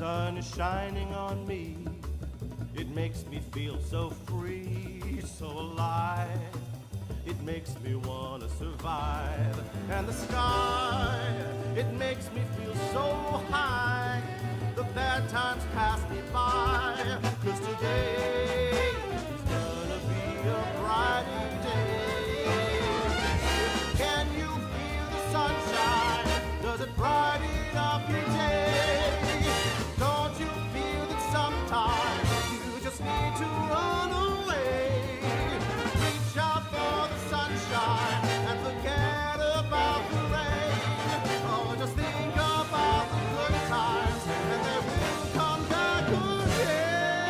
sun is shining on me. It makes me feel so free, so alive. It makes me wanna survive. And the sky, it makes me feel so high. The bad times pass me by. 'Cause today is gonna be a brighter day. Can you feel the sunshine? Does it brighten up your day? Don't you feel that sometimes you just need to run away? Reach out for the sunshine and forget about the rain. Oh, just think about the good times and they will come back again.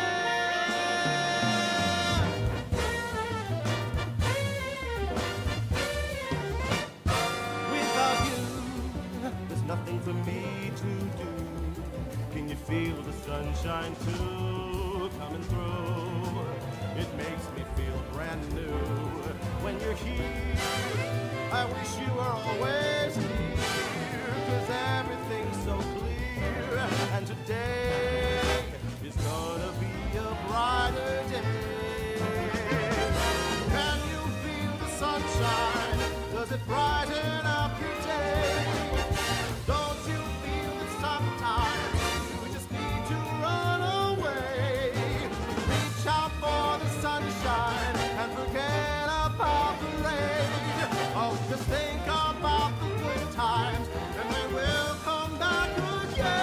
Without you, there's nothing for me to do. Can you feel the sunshine too coming through? It makes me feel brand new. When you're here, I wish you were always here. 'Cause everything's so clear. And today is gonna be a brighter day. Can you feel the sunshine? Does it brighten up your day? Don't you feel that sometimes you just need to run away? Reach out for the sunshine and forget about the rain. Oh, just think about the good times and they will come back again.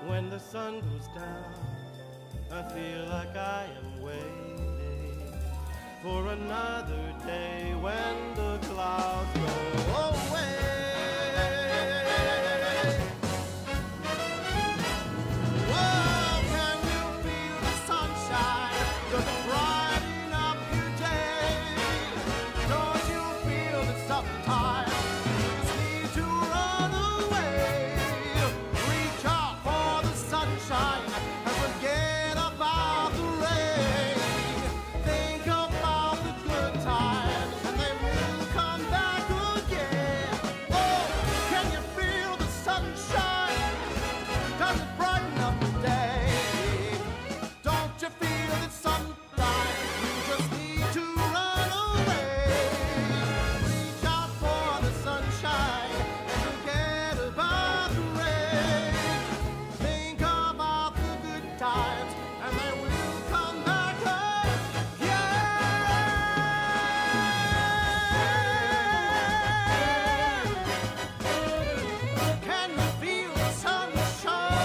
When the sun goes down, I feel like I am waiting for another day when the clouds go away. Whoa, can you feel the sunshine? Does it brighten up your day? Don't you feel that sometimes you just need to run away? Reach out for the sunshine and forget about the rain. Think about the good times and they will come back again. Oh, can you feel the sunshine? Does it brighten up the day? Don't you feel that sometimes you just need to run away? Reach out for the sunshine and forget about the rain. Think about the good times and they will come back again. Can you feel the sunshine?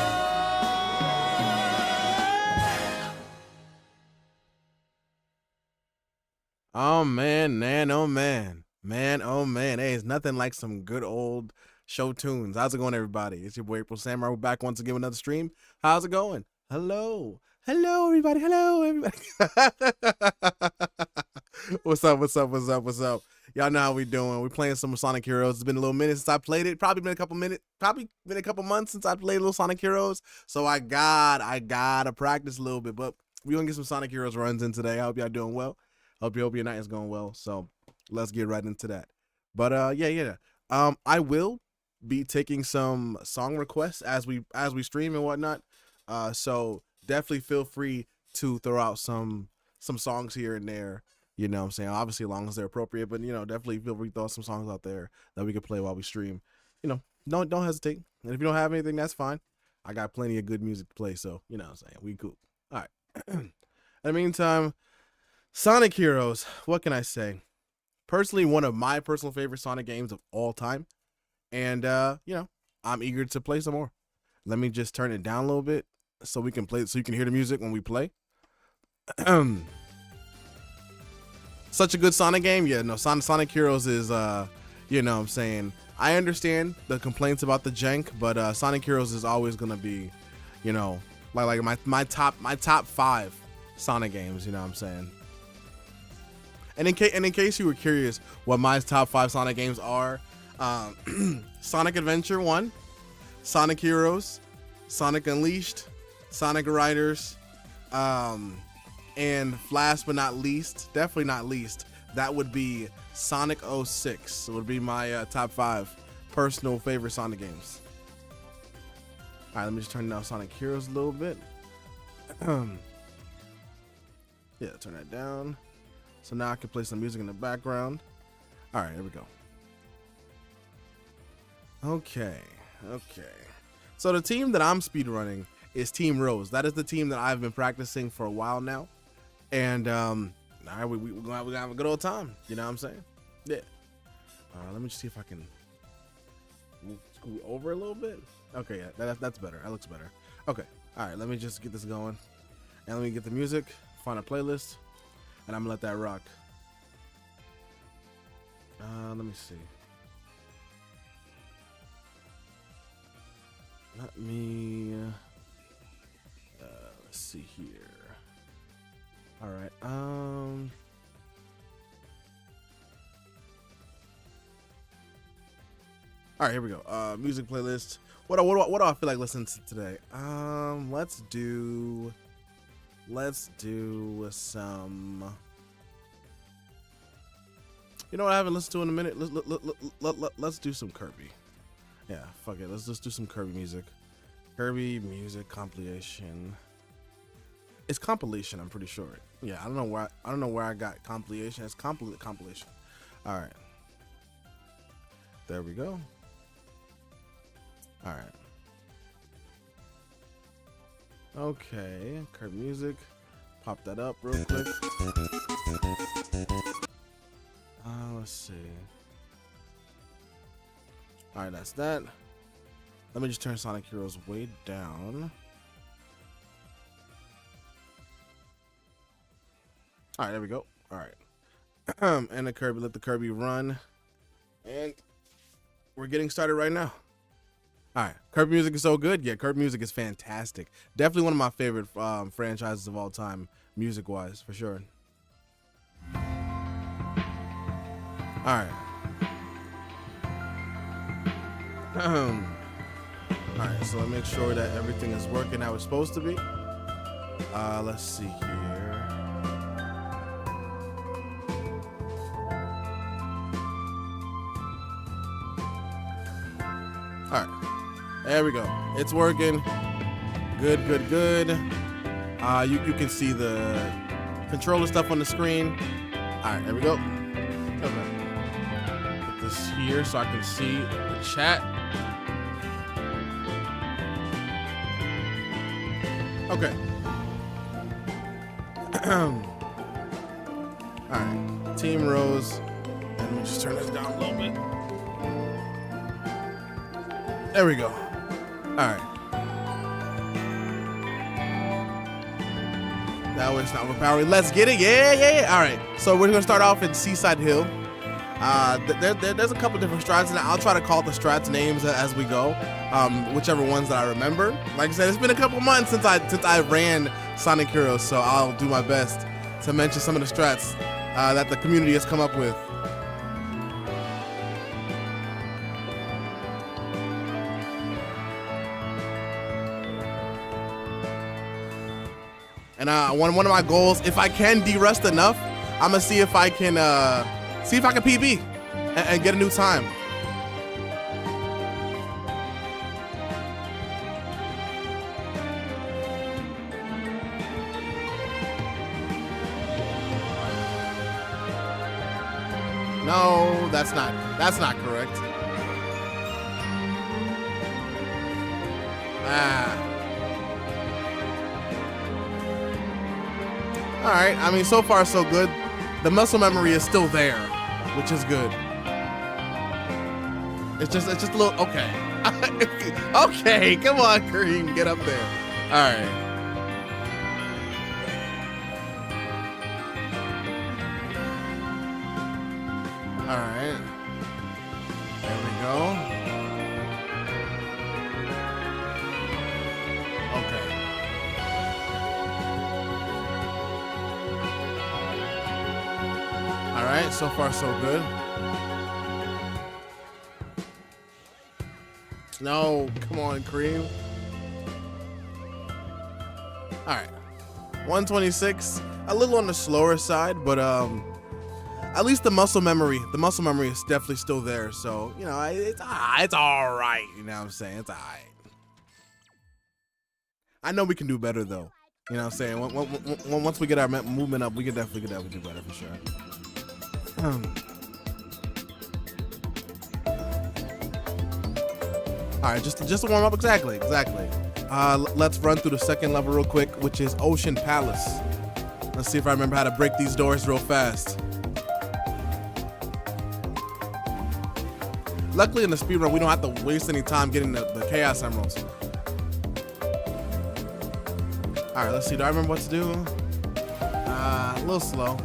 Oh man, oh man. Man, oh man. Hey, it's nothing like some good old show tunes. How's it going, everybody? It's your boy April Samurai. We're back once again with another stream. How's it going? Hello. Hello, everybody. Hello, everybody. What's up? Y'all know how we doing. We're playing some Sonic Heroes. It's been a little minute since I played it. Probably been a couple months since I played a little Sonic Heroes. So I gotta practice a little bit. But we're gonna get some Sonic Heroes runs in today. I hope y'all doing well. Hope your night is going well. So let's get right into that. But yeah. I will be taking some song requests as we stream and whatnot. So definitely feel free to throw out some songs here and there. You know what I'm saying? Obviously, as long as they're appropriate, but definitely feel free to throw some songs out there that we can play while we stream. Don't hesitate. And if you don't have anything, that's fine. I got plenty of good music to play, so you know what I'm saying? We cool. All right. In the meantime, Sonic Heroes, what can I say? personally one of my personal favorite Sonic games of all time. And you know, I'm eager to play some more. Let me just turn it down a little bit so we can play, so you can hear the music when we play. Such a good Sonic game. Yeah, no, Sonic Heroes is you know what I'm saying, I understand the complaints about the jank, but Sonic Heroes is always gonna be, you know, like my top 5 Sonic games, you know what I'm saying. And in case you were curious what my top 5 Sonic games are, Sonic Adventure 1, Sonic Heroes, Sonic Unleashed, Sonic Riders, and last but not least, definitely not least, that would be Sonic 06. It would be my top 5 personal favorite Sonic games. All right, let me just turn down Sonic Heroes a little bit. Yeah, turn that down. So now I can play some music in the background. All right, here we go. Okay. So the team that I'm speedrunning is Team Rose. That is the team that I've been practicing for a while now. And all right, we're gonna have a good old time. You know what I'm saying? Yeah. Let me just see if I can scoot over a little bit. Okay, yeah, that's better. That looks better. Okay. All right, let me just get this going. And let me get the music, find a playlist, and I'm gonna let that rock. Let me see. Let me let's see here. All right. All right, here we go. Music playlist. What do I feel like listening to today? Let's do some. You know what I haven't listened to in a minute? Let's do some Kirby. Yeah, fuck it. Let's just do some Kirby music. Kirby music compilation. It's compilation, I'm pretty sure. Yeah, I don't know where I got compilation. It's compilation. All right. There we go. All right. Okay, Kirby music. Pop that up real quick. Let's see. All right, that's that. Let me just turn Sonic Heroes way down. All right, there we go. All right. And the Kirby, let the Kirby run. And we're getting started right now. All right, Kirby music is so good. Yeah, Kirby music is fantastic. Definitely one of my favorite franchises of all time, music-wise, for sure. All right. All right, so let me make sure that everything is working how it's supposed to be. Let's see here. All right. There we go. It's working. Good. You can see the controller stuff on the screen. All right, there we go. Okay. Put this here so I can see the chat. Okay. All right. Team Rose. And let me just turn this down a little bit. There we go. All right. That way it's not overpowering. Let's get it. Yeah. All right. So we're gonna start off in Seaside Hill. There's a couple different strats, and I'll try to call the strats names as we go. Whichever ones that I remember. Like I said, it's been a couple months since I ran Sonic Heroes, so I'll do my best to mention some of the strats that the community has come up with. And one of my goals, if I can derust enough, I'm gonna see if I can PB and get a new time. No, that's not correct. All right, I mean, so far so good. The muscle memory is still there. which is good. It's just a little, okay. Okay, come on, Kareem, get up there. All right. All right. There we go. Okay. All right, so far so good. No, come on, Kareem. All right, 126, a little on the slower side, but at least the muscle memory is definitely still there. So, you know, it's all right. You know what I'm saying? It's all right. I know we can do better though. You know what I'm saying? Once we get our movement up, we can definitely do better for sure. All right, just to warm up, exactly. Let's run through the second level real quick, which is Ocean Palace. Let's see if I remember how to break these doors real fast. Luckily in the speedrun, we don't have to waste any time getting the Chaos Emeralds. All right, let's see, do I remember what to do? A little slow.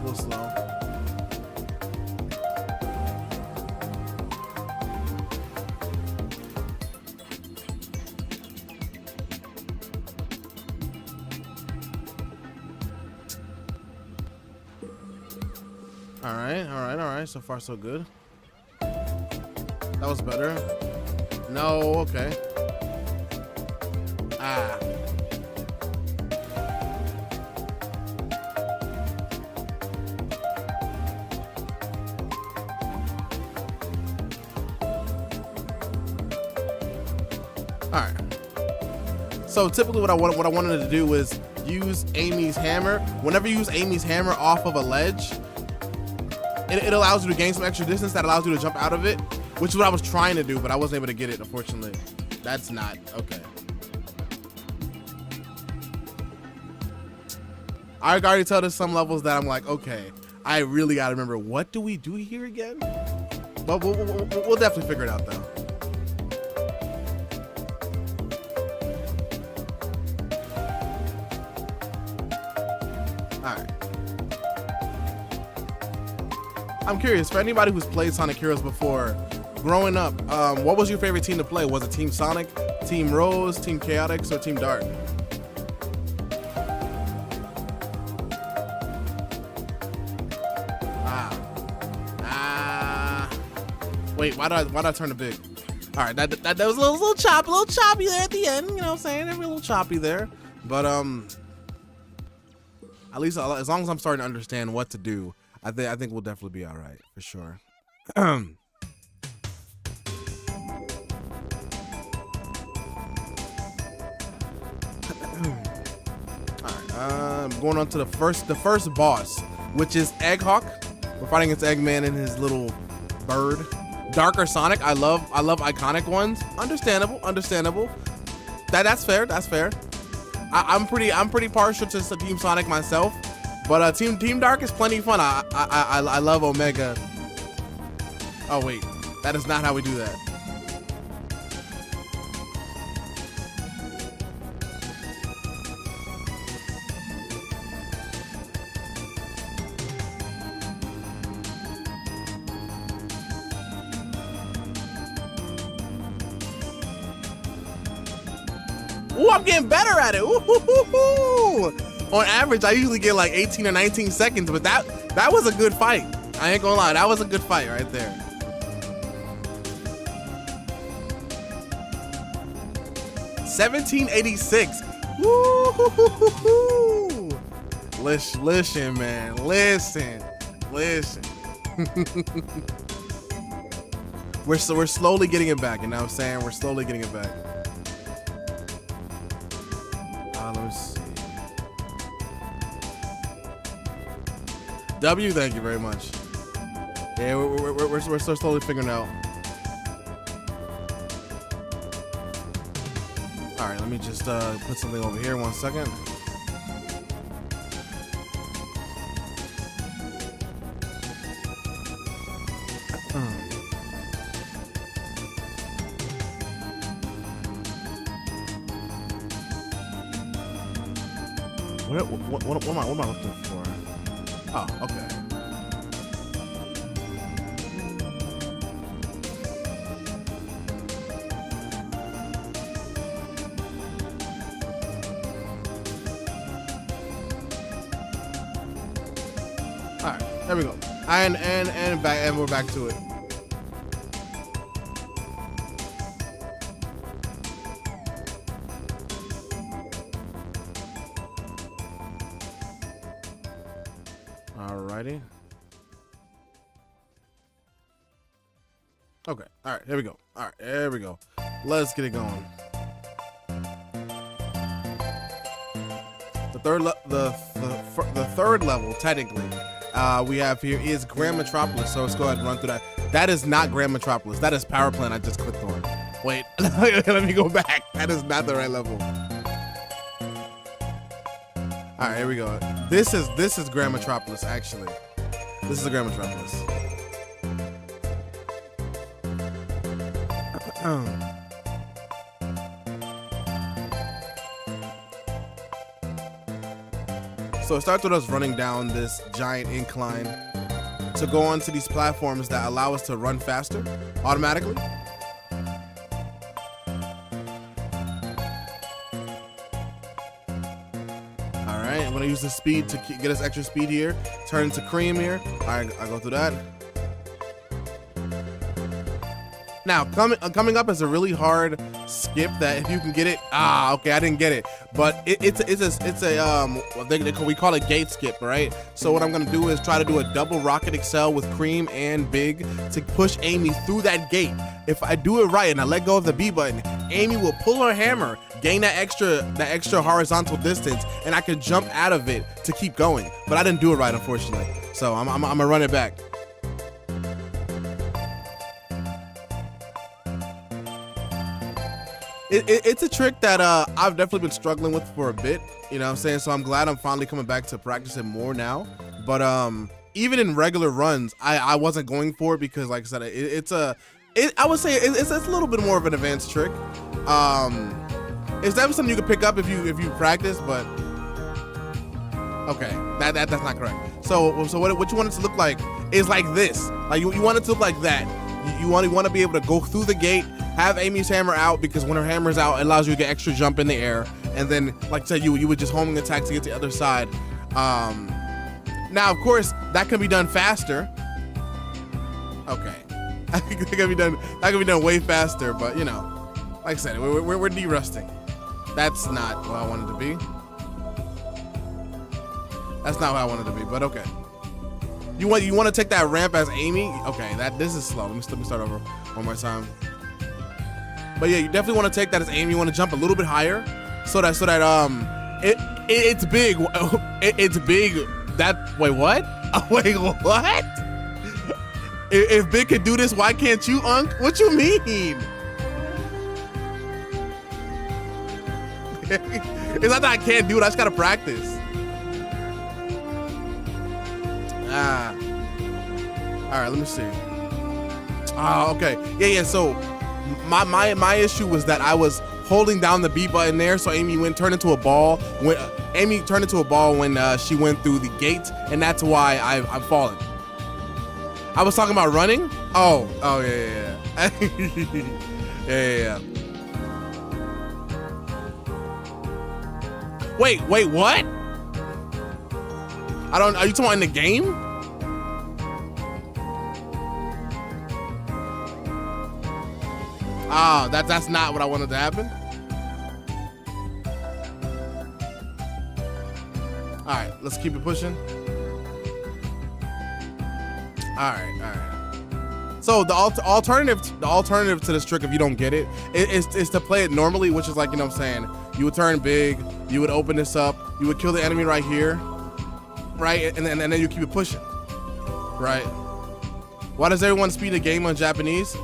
All right. So far, so good. That was better. No, okay. Ah. All right. So typically what I wanted to do was use Amy's hammer. Whenever you use Amy's hammer off of a ledge, it allows you to gain some extra distance that allows you to jump out of it, which is what I was trying to do, but I wasn't able to get it, unfortunately. That's not, okay. I already tell there's some levels that I'm like, okay, I really gotta remember, what do we do here again? But we'll definitely figure it out though. All right. I'm curious, for anybody who's played Sonic Heroes before, growing up, what was your favorite team to play? Was it Team Sonic, Team Rose, Team Chaotix, or Team Dark? Wait, why did I turn to big? All right, that was a little choppy there at the end. You know what I'm saying? A little choppy there, but at least as long as I'm starting to understand what to do, I think we'll definitely be all right for sure. All right, going on to the first boss, which is Egghawk. We're fighting against Eggman and his little bird. Darker Sonic, I love iconic ones. Understandable. That's fair. I'm pretty partial to Team Sonic myself, but Team Dark is plenty fun. I love Omega. Oh wait, that is not how we do that. Ooh, I'm getting better at it. Ooh. On average, I usually get like 18 or 19 seconds, but that was a good fight. I ain't gonna lie, that was a good fight right there. $17.86. Woo. Listen, man. Listen. We're slowly getting it back, you know what I'm saying? We're slowly getting it back. Let me see. W, thank you very much. Yeah, we're still slowly figuring out. All right, let me just put something over here 1 second. What am I looking for? Oh, okay. All right, there we go. And we're back to it. Alrighty. Okay. All right. Here we go. All right. There we go. Let's get it going. The third level, technically, we have here is Grand Metropolis. So let's go ahead and run through that. That is not Grand Metropolis. That is Power Plant I just clicked on. Wait. Let me go back. That is not the right level. All right, here we go. This is Grand Metropolis, actually. This is the Grand Metropolis. So it starts with us running down this giant incline to go onto these platforms that allow us to run faster automatically. I'm gonna use the speed to get us extra speed here. Turn into cream here. All right, I go through that. Now, coming up is a really hard skip that if you can get it. Ah, okay, I didn't get it, but we call it gate skip, right? So what I'm gonna do is try to do a double rocket excel with cream and big to push Amy through that gate. If I do it right and I let go of the B button, Amy will pull her hammer, gain that extra horizontal distance, and I can jump out of it to keep going. But I didn't do it right, unfortunately. So I'm gonna run it back. It's a trick that I've definitely been struggling with for a bit, you know what I'm saying? So I'm glad I'm finally coming back to practice it more now. But even in regular runs, I wasn't going for it because, like I said, I would say it's a little bit more of an advanced trick. It's definitely something you can pick up if you practice, but okay, that's not correct. So what you want it to look like is like this. Like you want it to look like that. You want to be able to go through the gate, have Amy's hammer out, because when her hammer's out, it allows you to get extra jump in the air, and then, like I said, you would just homing attack to get to the other side. Now, of course, that can be done faster. Okay, that can be done way faster, but you know, like I said, we're derusting. That's not what I wanted to be. That's not what I wanted to be, but okay. You want to take that ramp as Amy? Okay, this is slow. Let me start over one more time. But yeah, you definitely want to take that as Amy. You want to jump a little bit higher, so that it's big. It's big. Wait, what? Wait, what? If Big can do this, why can't you, Unc? What you mean? It's not that I can't do it. I just gotta practice. All right, let me see. Oh, okay. Yeah. So my issue was that I was holding down the B button there, so Amy turned into a ball. Amy turned into a ball when she went through the gate, and that's why I'm falling. I was talking about running. Oh yeah. Yeah. Wait, what? Are you talking about in the game? Oh, that's not what I wanted to happen. All right, let's keep it pushing. All right. So the alternative to this trick, if you don't get it, is to play it normally, which is like, you know what I'm saying, you would turn big, you would open this up, you would kill the enemy right here, right, and then you keep it pushing, right? Why does everyone speed the game on Japanese?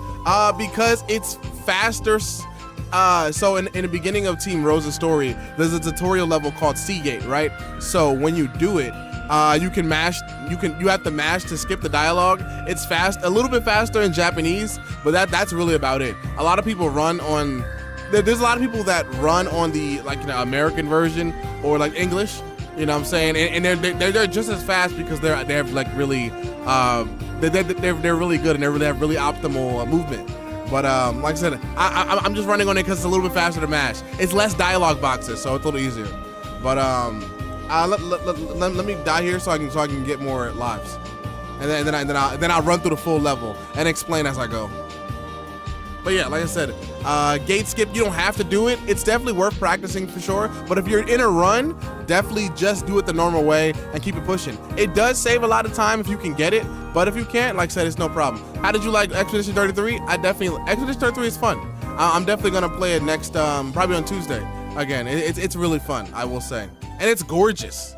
Because it's faster. So in the beginning of Team Rosa's story, there's a tutorial level called Seagate, right? So when you do it, you have to mash to skip the dialogue. It's a little bit faster in Japanese, but that's really about it. A lot of people run on, there's a lot of people that run on the American version or like English, You know what I'm saying? And they're just as fast because they're like really they're really good and they have really optimal movement. But like I said, I'm just running on it because it's a little bit faster to mash. It's less dialogue boxes, so it's a little easier. But let me die here so I can get more lives, and then I'll run through the full level and explain as I go. But yeah, like I said, gate skip, you don't have to do it. It's definitely worth practicing for sure. But if you're in a run, definitely just do it the normal way and keep it pushing. It does save a lot of time if you can get it, but if you can't, like I said, it's no problem. How did you like Expedition 33? Expedition 33 is fun. I'm definitely gonna play it next, probably on Tuesday. Again, it's really fun, I will say. And it's gorgeous.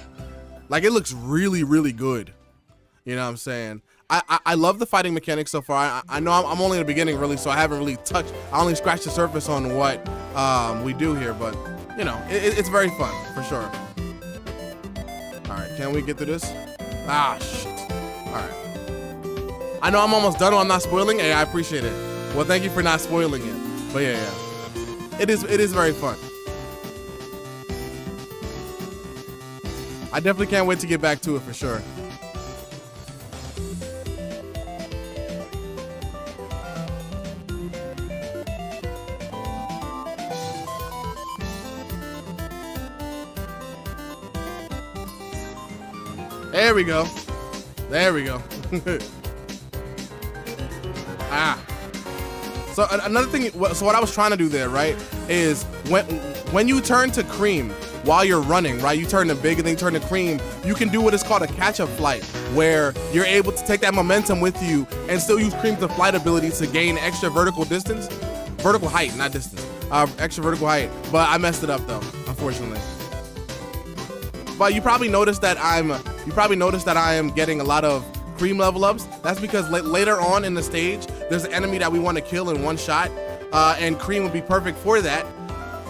Like, it looks really, really good. You know what I'm saying? I love the fighting mechanics so far. I know I'm only in the beginning, really, so I haven't really touched. I only scratched the surface on what we do here, but you know, it's very fun for sure. All right, can we get through this? Ah, shit. All right. I know I'm almost done. I'm not spoiling. Hey, I appreciate it. Well, thank you for not spoiling it. But yeah, it is very fun. I definitely can't wait to get back to it for sure. There we go. There we go. Ah. So another thing, so what I was trying to do there, right, is when you turn to cream while you're running, right, you turn to big and then you turn to cream, you can do what is called a catch-up flight, where you're able to take that momentum with you and still use cream's flight ability to gain extra vertical height, not distance, extra vertical height. But I messed it up though, unfortunately. But you probably noticed that I am getting a lot of cream level ups. That's because later on in the stage, there's an enemy that we want to kill in one shot, and cream would be perfect for that.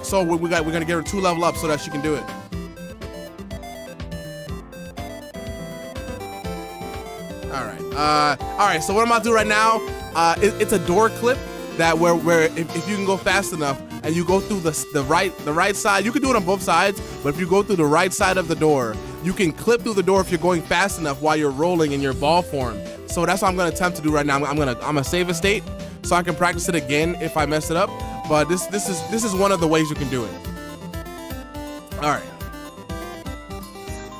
So we're gonna give her 2 level ups so that she can do it. All right. So what I'm about to do right now, it's a door clip that where if you can go fast enough and you go through the right side, you can do it on both sides, but if you go through the right side of the door, you can clip through the door if you're going fast enough while you're rolling in your ball form. So that's what I'm gonna attempt to do right now. I'm gonna save a state so I can practice it again if I mess it up. But this is one of the ways you can do it. All right.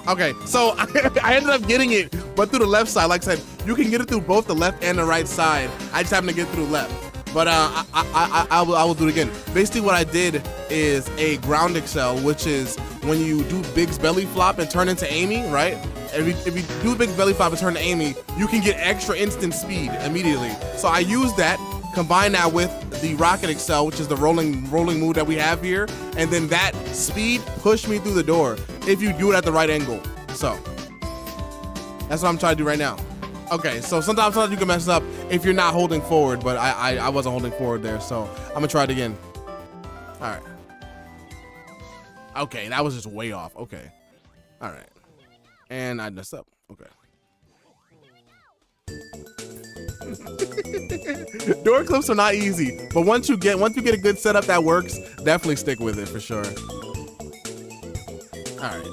Okay, so I ended up getting it, but through the left side. Like I said, you can get it through both the left and the right side. I just happened to get through left. But I will do it again. Basically what I did is a ground excel, which is when you do Big's belly flop and turn into Amy, right? If you do Big's belly flop and turn to Amy, you can get extra instant speed immediately. So I used that, combine that with the rocket excel, which is the rolling move that we have here, and then that speed pushed me through the door if you do it at the right angle. So that's what I'm trying to do right now. Okay, so sometimes you can mess up if you're not holding forward, but I wasn't holding forward there, so I'm gonna try it again. All right. Okay, that was just way off. Okay. All right. And I messed up. Okay. Door clips are not easy, but once you get a good setup that works, definitely stick with it for sure. All right.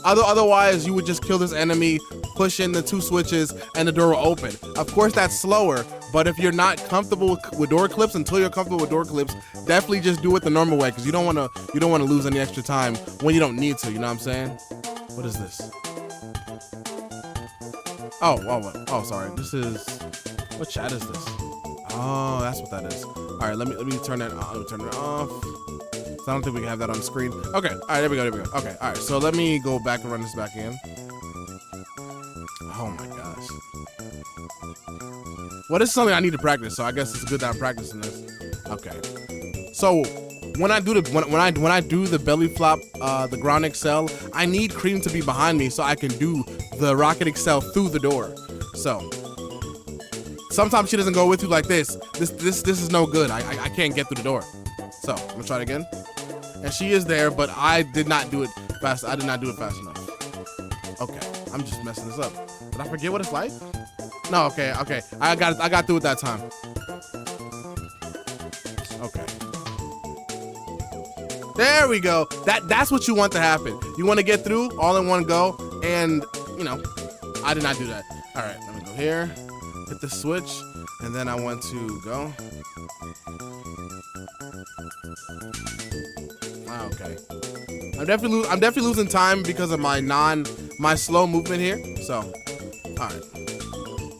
Otherwise, you would just kill this enemy, push in the 2 switches, and the door will open. Of course, that's slower, but if you're not comfortable with door clips, until you're comfortable with door clips, definitely just do it the normal way, because you don't want to lose any extra time when you don't need to. You know what I'm saying? What is this? Oh, sorry. This is, what chat is this? Oh, that's what that is. All right, let me turn that on. Let me turn it off. So I don't think we can have that on the screen. Okay, all right, there we go. Okay, all right, so let me go back and run this back in. Oh my gosh. Well, this is something I need to practice, so I guess it's good that I'm practicing this. Okay. So when I do the belly flop, the ground excel, I need cream to be behind me so I can do the rocket excel through the door. So sometimes she doesn't go with you like this. This is no good. I can't get through the door. So I'm gonna try it again. And she is there, but I did not do it fast. I did not do it fast enough. Okay, I'm just messing this up. Did I forget what it's like? No, okay. I got through it that time. Okay. There we go. That's what you want to happen. You want to get through all in one go, and you know, I did not do that. All right, let me go here, hit the switch, and then I want to go. Okay. I'm definitely losing time because of my slow movement here. So, all right.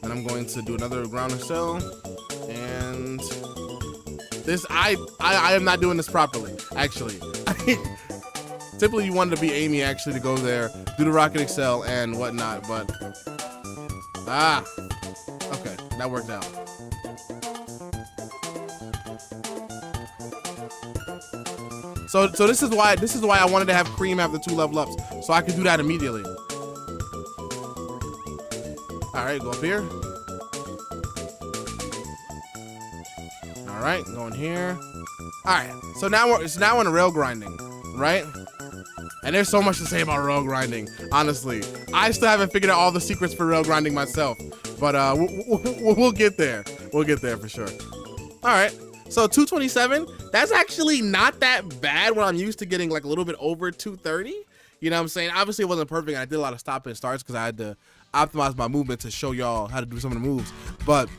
And I'm going to do another ground or cell, and this I am not doing this properly. Actually, typically you wanted to be Amy actually to go there, do the rocket excel and whatnot, but okay, that worked out. So this is why I wanted to have Cream have the 2 level ups, so I could do that immediately. All right, go up here. All right, going here. All right, so now we're in rail grinding, right? And there's so much to say about rail grinding. Honestly, I still haven't figured out all the secrets for rail grinding myself, but we'll get there. We'll get there for sure. All right. So 227, that's actually not that bad when I'm used to getting like a little bit over 230. You know what I'm saying? Obviously it wasn't perfect, and I did a lot of stop and starts because I had to optimize my movement to show y'all how to do some of the moves. But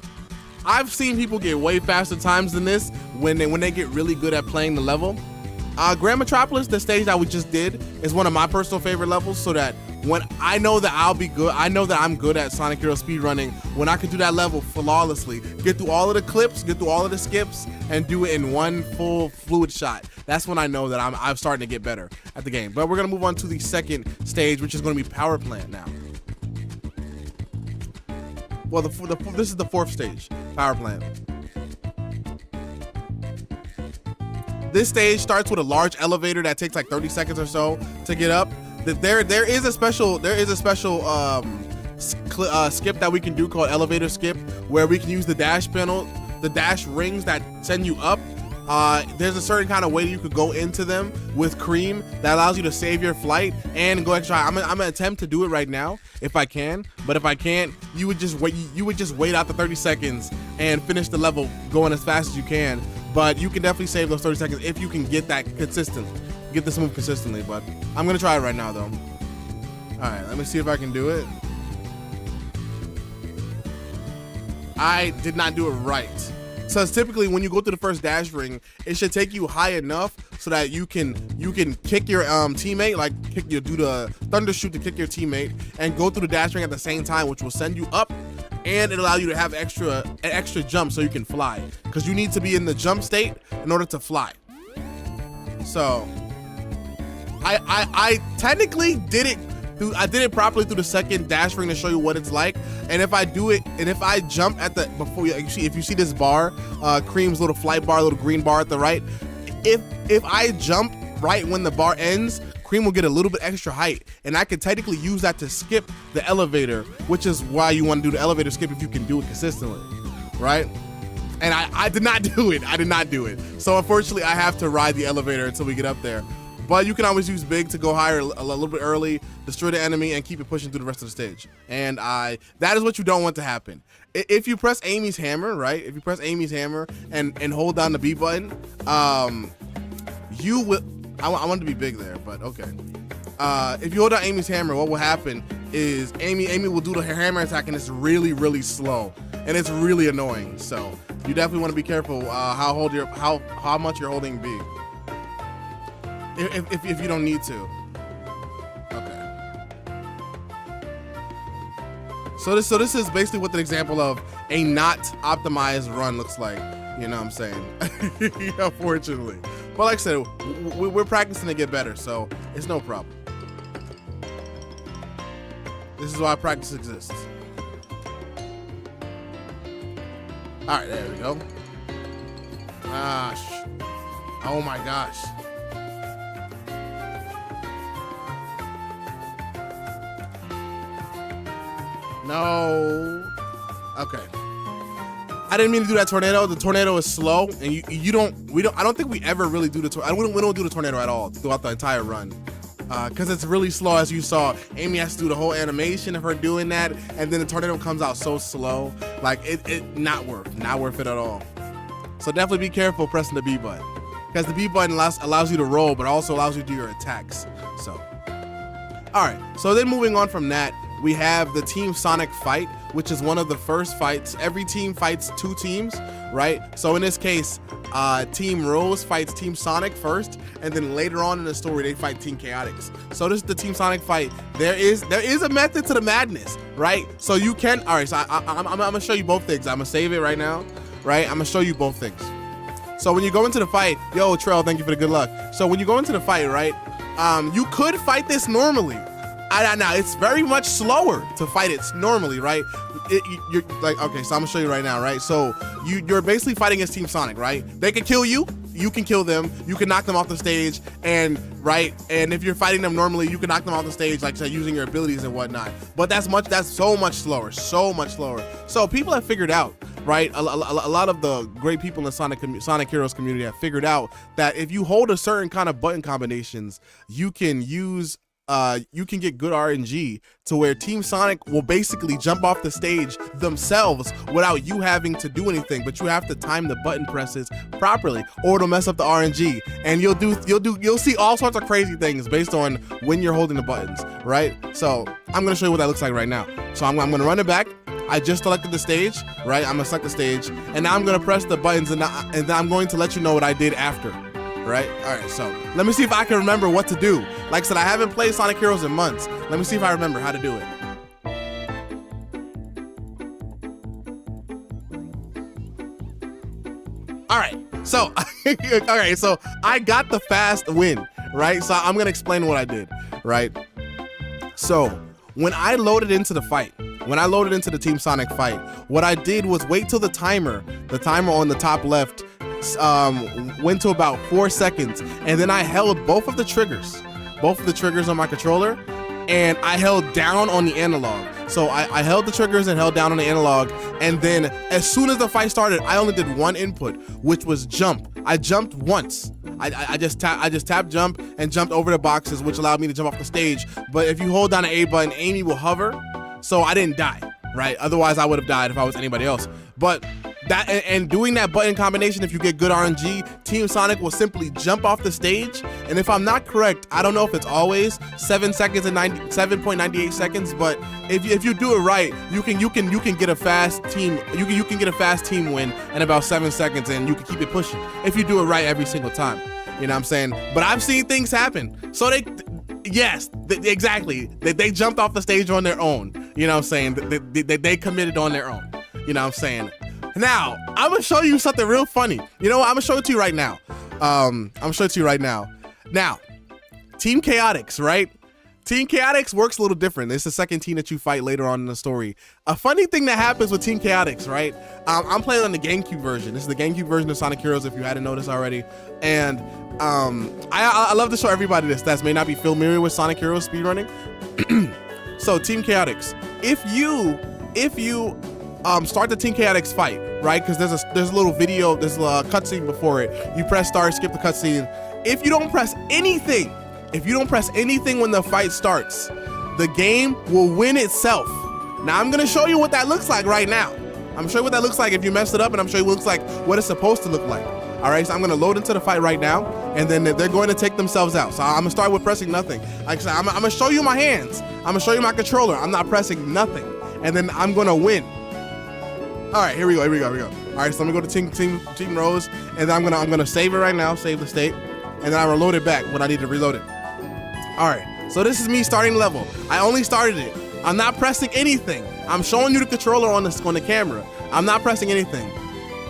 I've seen people get way faster times than this when they get really good at playing the level. Grand Metropolis, the stage that we just did, is one of my personal favorite levels, so that when I know that I'll be good, I know that I'm good at Sonic Hero speedrunning, when I can do that level flawlessly, get through all of the clips, get through all of the skips, and do it in one full fluid shot. That's when I know that I'm starting to get better at the game. But we're gonna move on to the second stage, which is gonna be Power Plant now. Well, this is the 4th stage, Power Plant. This stage starts with a large elevator that takes like 30 seconds or so to get up. There is a special skip that we can do called elevator skip, where we can use the dash panel, the dash rings that send you up. There's a certain kind of way you could go into them with Cream that allows you to save your flight and go extra high. I'm gonna attempt to do it right now if I can, but if I can't, you would just wait out the 30 seconds and finish the level going as fast as you can. But you can definitely save those 30 seconds if you can get that consistent, get this move consistently. But I'm gonna try it right now though. All right, let me see if I can do it. I did not do it right. So typically when you go through the first dash ring, it should take you high enough so that you can kick your teammate, like do the thunder shoot to kick your teammate, and go through the dash ring at the same time, which will send you up, and it allow you to have an extra jump so you can fly, because you need to be in the jump state in order to fly. So I technically did it. I did it properly through the second dash ring to show you what it's like. And if I do it, and if I jump at the if you see this bar, Cream's little flight bar, little green bar at the right, if I jump right when the bar ends, Cream will get a little bit extra height, and I can technically use that to skip the elevator, which is why you want to do the elevator skip if you can do it consistently, right? And I did not do it. I did not do it. So unfortunately, I have to ride the elevator until we get up there. But you can always use Big to go higher a little bit early, destroy the enemy, and keep it pushing through the rest of the stage. And that is what you don't want to happen. If you press Amy's hammer, right? If you press Amy's hammer and hold down the B button, you will. I wanted to be Big there, but okay. If you hold down Amy's hammer, what will happen is Amy will do the hammer attack, and it's really, really slow, and it's really annoying. So you definitely want to be careful how much you're holding B. If you don't need to. Okay. So this is basically what the example of a not optimized run looks like. You know what I'm saying? Unfortunately. But like I said, we're practicing to get better, so it's no problem. This is why practice exists. All right, there we go. Gosh. Oh my gosh. No. Okay. I didn't mean to do that tornado. The tornado is slow, and I don't think we ever really do the tornado. We don't do the tornado at all throughout the entire run, because it's really slow. As you saw, Amy has to do the whole animation of her doing that, and then the tornado comes out so slow. Like it not worth it at all. So definitely be careful pressing the B button. because the B button allows you to roll, but also allows you to do your attacks. So, all right. So then moving on from that, we have the Team Sonic fight, which is one of the first fights. Every team fights 2 teams, right? So in this case, Team Rose fights Team Sonic first, and then later on in the story, they fight Team Chaotix. So this is the Team Sonic fight. There is a method to the madness, right? So you can, all right, so I'm gonna show you both things. I'm gonna save it right now, right? I'm gonna show you both things. So when you go into the fight, yo, Trell, thank you for the good luck. So when you go into the fight, right, you could fight this normally. Now it's very much slower to fight it normally, right? You're like, okay, so I'm gonna show you right now, right? So you're basically fighting against Team Sonic, right? They can kill you, you can kill them, you can knock them off the stage, and right, and if you're fighting them normally, you can knock them off the stage, like say using your abilities and whatnot. But that's so much slower, so much slower. So people have figured out, right? A lot of the great people in the Sonic Heroes community have figured out that if you hold a certain kind of button combinations, you can use you can get good RNG to where Team Sonic will basically jump off the stage themselves without you having to do anything, but you have to time the button presses properly or it'll mess up the RNG, and you'll see all sorts of crazy things based on when you're holding the buttons, right? So I'm gonna show you what that looks like right now. So I'm gonna run it back. I just selected the stage, right? I'm gonna select the stage, and now I'm gonna press the buttons, and I'm going to let you know what I did after. Right? All right, so let me see if I can remember what to do. Like I said, I haven't played Sonic Heroes in months. Let me see if I remember how to do it. All right, so, so I got the fast win, right? So I'm gonna explain what I did, right? So when I loaded into the fight, when I loaded into the Team Sonic fight, what I did was wait till the timer on the top left went to about 4 seconds, and then I held both of the triggers on my controller, and I held down on the analog. So I held the triggers and held down on the analog, and then as soon as the fight started, I only did one input, which was jump. I jumped once. I just tapped jump and jumped over the boxes, which allowed me to jump off the stage. But if you hold down the A button, Amy will hover, so I didn't die, right? Otherwise I would have died if I was anybody else. But that and doing that button combination, if you get good RNG, Team Sonic will simply jump off the stage. And if I'm not correct, I don't know if it's always 7 seconds and 7.98 seconds, but if you do it right, you can get a fast team. You can get a fast team win in about 7 seconds, and you can keep it pushing if you do it right every single time. You know what I'm saying? But I've seen things happen. So exactly. They jumped off the stage on their own. You know what I'm saying? They committed on their own. You know what I'm saying? Now, I'm gonna show you something real funny. You know what? I'm gonna show it to you right now. Now, Team Chaotix, right? Team Chaotix works a little different. It's the second team that you fight later on in the story. A funny thing that happens with Team Chaotix, right? I'm playing on the GameCube version. This is the GameCube version of Sonic Heroes, if you hadn't noticed already. And I love to show everybody this that may not be familiar with Sonic Heroes speedrunning. So Team Chaotix, if you start the Team Chaotix fight, right? Because there's a little video, there's a cutscene before it. You press start, skip the cutscene. If you don't press anything when the fight starts, the game will win itself. Now I'm gonna show you what that looks like right now. I'm gonna show you what that looks like if you messed it up, and I'm gonna show you what it looks like, what it's supposed to look like. All right, so I'm gonna load into the fight right now, and then they're going to take themselves out. So I'm gonna start with pressing nothing. Like I said, I'm gonna show you my hands. I'm gonna show you my controller. I'm not pressing nothing, and then I'm gonna win. All right, here we go. All right, so I'm gonna go to Team Rose, and then I'm gonna save it right now, save the state, and then I reload it back when I need to reload it. All right, so this is me starting level. I only started it. I'm not pressing anything. I'm showing you the controller on the camera. I'm not pressing anything.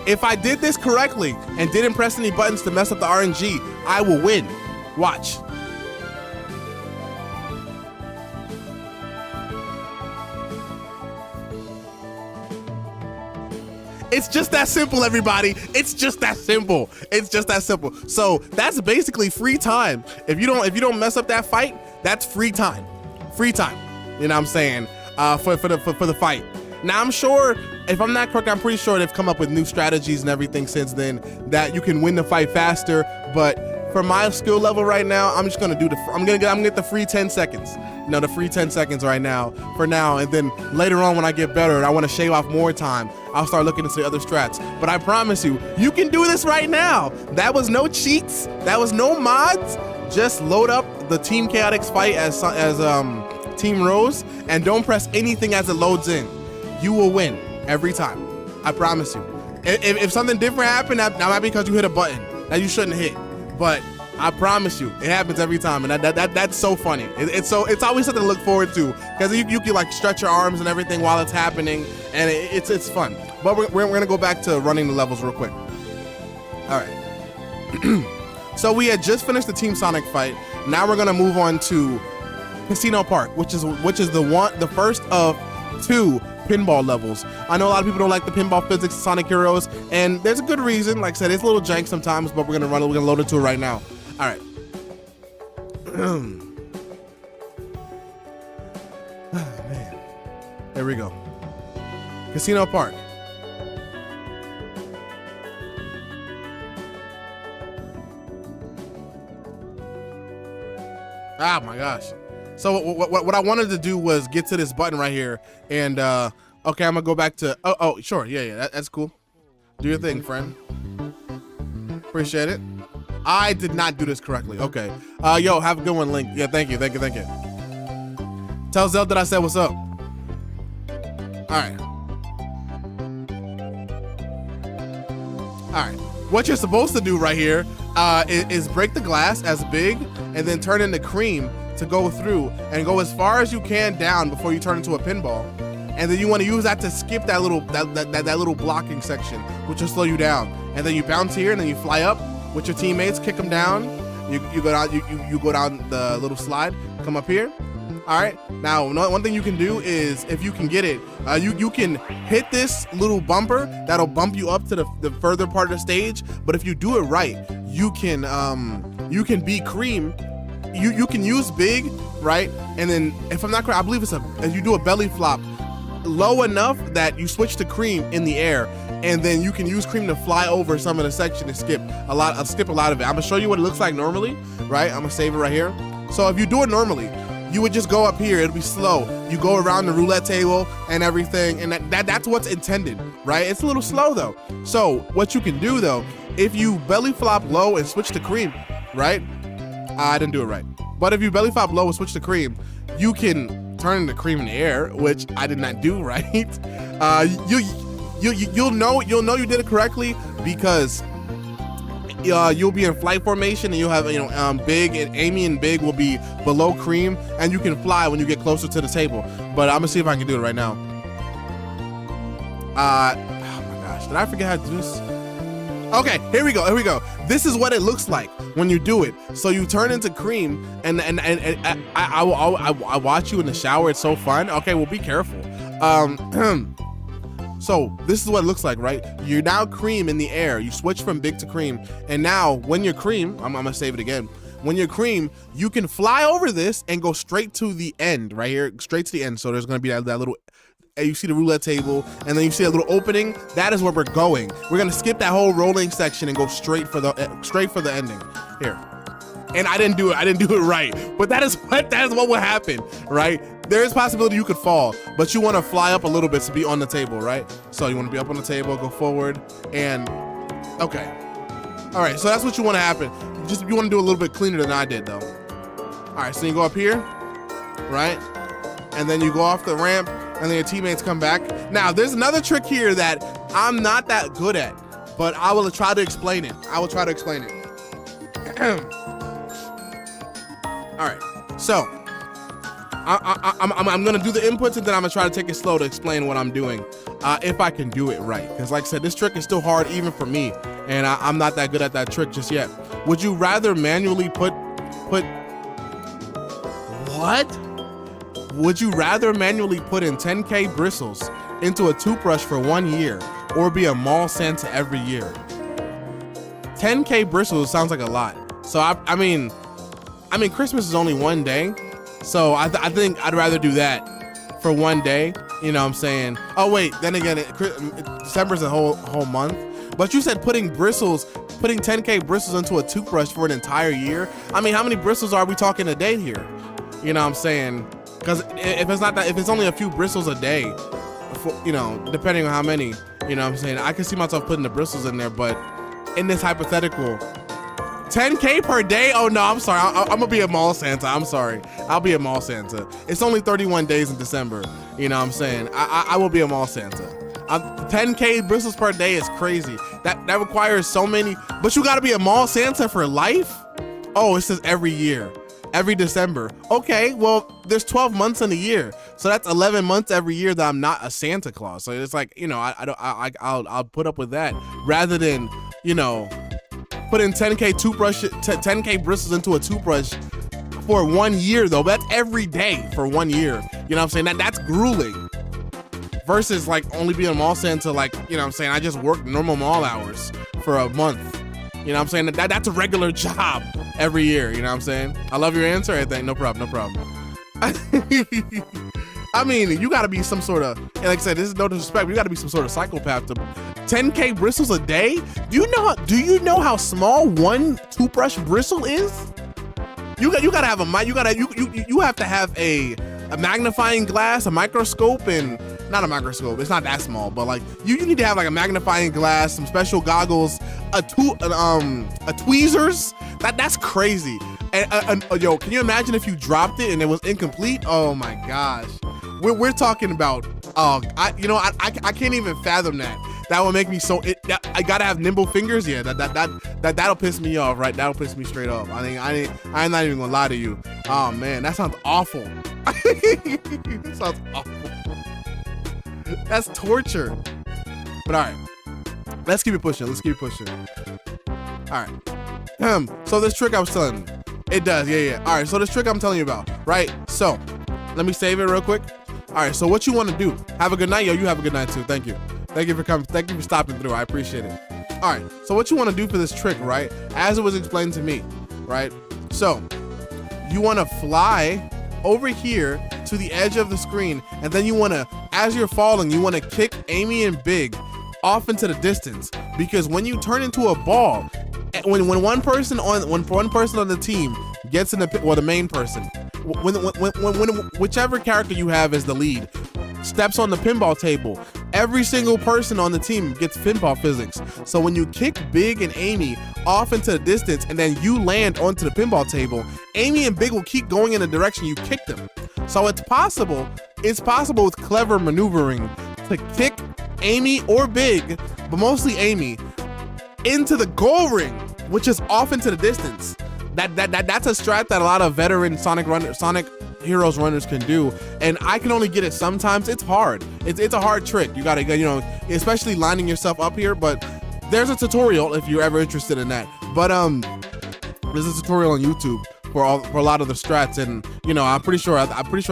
If I did this correctly and didn't press any buttons to mess up the RNG, I will win. Watch. It's just that simple, everybody. It's just that simple. So that's basically free time. If you don't mess up that fight, that's free time. You know what I'm saying? For the fight. Now I'm sure, if I'm not correct, I'm pretty sure they've come up with new strategies and everything since then that you can win the fight faster. But for my skill level right now, I'm just gonna do I'm gonna get the free 10 seconds. You know, the free 10 seconds right now, for now, and then later on when I get better and I want to shave off more time, I'll start looking into other strats. But I promise you, you can do this right now. That was no cheats. That was no mods. Just load up the Team Chaotix fight as Team Rose, and don't press anything as it loads in. You will win every time. I promise you. If something different happened, that might be because you hit a button that you shouldn't hit. But I promise you, it happens every time, and that's so funny. It's always something to look forward to, because you can like stretch your arms and everything while it's happening, and it's fun. But we're gonna go back to running the levels real quick. All right. So we had just finished the Team Sonic fight. Now we're gonna move on to Casino Park, which is the first of 2 pinball levels. I know a lot of people don't like the pinball physics of Sonic Heroes, and there's a good reason. Like I said, it's a little jank sometimes, but we're gonna load into it right now. All right. Man. There we go. Casino Park. Oh my gosh. So what I wanted to do was get to this button right here, and okay, I'm gonna go back to, oh sure, yeah, that's cool. Do your thing, friend. Appreciate it. I did not do this correctly. Okay. Yo, have a good one, Link. Yeah, thank you. Tell Zelda that I said what's up. All right. What you're supposed to do right here is break the glass as big, and then turn into cream to go through and go as far as you can down before you turn into a pinball. And then you want to use that to skip that little blocking section, which will slow you down. And then you bounce here, and then you fly up with your teammates, kick them down. You go down, you go down the little slide, come up here. All right. Now, one thing you can do is, if you can get it, you can hit this little bumper that'll bump you up to the further part of the stage. But if you do it right, you can be cream. You can use big, right? And then, if I'm not correct, I believe you do a belly flop low enough that you switch to cream in the air, and then you can use cream to fly over some of the section and skip a lot of it. I'm gonna show you what it looks like normally, right? I'm gonna save it right here. So if you do it normally, you would just go up here, it'll be slow. You go around the roulette table and everything, and that's what's intended, right? It's a little slow though. So what you can do though, if you belly flop low and switch to cream, right? I didn't do it right. But if you belly flop low and switch to cream, you can turn into cream in the air, which I did not do right. You'll know you did it correctly, because you'll be in flight formation, and you'll have Big and Amy and Big will be below cream, and you can fly when you get closer to the table. But I'm gonna see if I can do it right now. Oh my gosh, did I forget how to do this? Okay, here we go. This is what it looks like when you do it. So you turn into cream, and I watch you in the shower. It's so fun. Okay, well, be careful. So this is what it looks like, right? You're now cream in the air. You switch from big to cream, and now when you're cream, I'm gonna save it again. When you're cream, you can fly over this and go straight to the end, right here, straight to the end. So there's gonna be that little. You see the roulette table, and then you see a little opening. That is where we're going. We're gonna skip that whole rolling section and go straight for the ending here. And I didn't do it right. But that is what will happen, right? There is possibility you could fall, but you want to fly up a little bit to be on the table, right? So you want to be up on the table, go forward, and okay. All right, so that's what you want to happen. You want to do a little bit cleaner than I did, though. All right, so you go up here, right? And then you go off the ramp, and then your teammates come back. Now, there's another trick here that I'm not that good at, but I will try to explain it. All right, so I'm gonna do the inputs, and then I'm gonna try to take it slow to explain what I'm doing, if I can do it right. Because like I said, this trick is still hard even for me, and I'm not that good at that trick just yet. Would you rather manually put what? Would you rather manually put in 10K bristles into a toothbrush for 1 year, or be a mall Santa every year? 10K bristles sounds like a lot. So I mean, Christmas is only one day, so I think I'd rather do that for 1 day. You know what I'm saying? Oh wait, then again, December's a whole month. But you said putting 10K bristles into a toothbrush for an entire year. I mean, how many bristles are we talking a day here? You know what I'm saying? Because if it's only a few bristles a day for, you know, depending on how many, you know what I'm saying? I can see myself putting the bristles in there, but in this hypothetical, 10K per day? Oh no, I'm sorry. I'm gonna be a mall Santa. I'm sorry. I'll be a mall Santa. It's only 31 days in December. You know what I'm saying? I will be a mall Santa. 10K bristles per day is crazy. That requires so many, but you gotta be a mall Santa for life? Oh, it says every year, every December. Okay, well, there's 12 months in a year. So that's 11 months every year that I'm not a Santa Claus. So it's like, you know, I'll put up with that rather than, you know, putting 10K bristles into a toothbrush for 1 year though. That's every day for 1 year. You know what I'm saying? That's grueling. Versus like only being a mall Santa, like, you know what I'm saying? I just work normal mall hours for a month. You know what I'm saying? That's a regular job every year. You know what I'm saying? I love your answer. I think no problem. I mean, you gotta be some sort of, and like I said, this is no disrespect, but you gotta be some sort of psychopath to 10K bristles a day. Do you know how small one toothbrush bristle is? You gotta have you have to have a magnifying glass, a microscope, and not a microscope, it's not that small, but like you need to have like a magnifying glass, some special goggles, a tweezers. That's crazy. And yo, can you imagine if you dropped it and it was incomplete? Oh my gosh. We're talking about, I can't even fathom that. That would make me so, I gotta have nimble fingers. Yeah, that'll piss me off, right? That'll piss me straight off. I'm not even gonna lie to you. Oh man, that sounds awful. That sounds awful. That's torture. But all right, let's keep it pushing. All right. So this trick I was telling you, it does. Yeah. All right. So this trick I'm telling you about, right? So let me save it real quick. All right. So what you want to do? Have a good night, yo. You have a good night too. Thank you. Thank you for coming. Thank you for stopping through. I appreciate it. All right. So what you want to do for this trick, right? As it was explained to me, right? So you want to fly over here to the edge of the screen, and then you want to, as you're falling, you want to kick Amy and Big off into the distance, because when you turn into a ball, when one person on the team gets in the main person, when whichever character you have as the lead steps on the pinball table, every single person on the team gets pinball physics. So when you kick Big and Amy off into the distance and then you land onto the pinball table, Amy and Big will keep going in the direction you kicked them. So it's possible with clever maneuvering to kick Amy or Big, but mostly Amy, into the goal ring, which is off into the distance. That's a strat that a lot of veteran Sonic Heroes runners can do, and I can only get it sometimes. It's hard. It's a hard trick. You gotta, you know, especially lining yourself up here. But there's a tutorial if you're ever interested in that. But there's a tutorial on YouTube for a lot of the strats, and you know, I'm pretty sure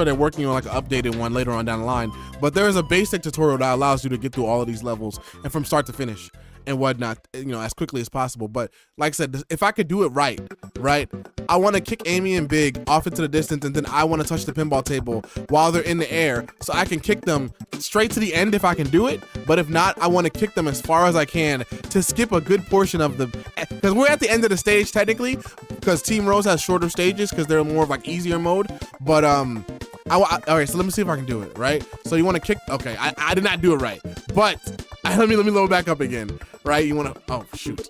they're working on like an updated one later on down the line. But there is a basic tutorial that allows you to get through all of these levels and from start to finish and whatnot, you know, as quickly as possible. But like I said, if I could do it right, I want to kick Amy and Big off into the distance, and then I want to touch the pinball table while they're in the air, so I can kick them straight to the end if I can do it. But if not, I want to kick them as far as I can to skip a good portion of the, because we're at the end of the stage technically, because Team Rose has shorter stages because they're more of like easier mode. But all right, so let me see if I can do it right. So you want to kick? Okay, I did not do it right, but let me load back up again. Right, you want to, oh shoot.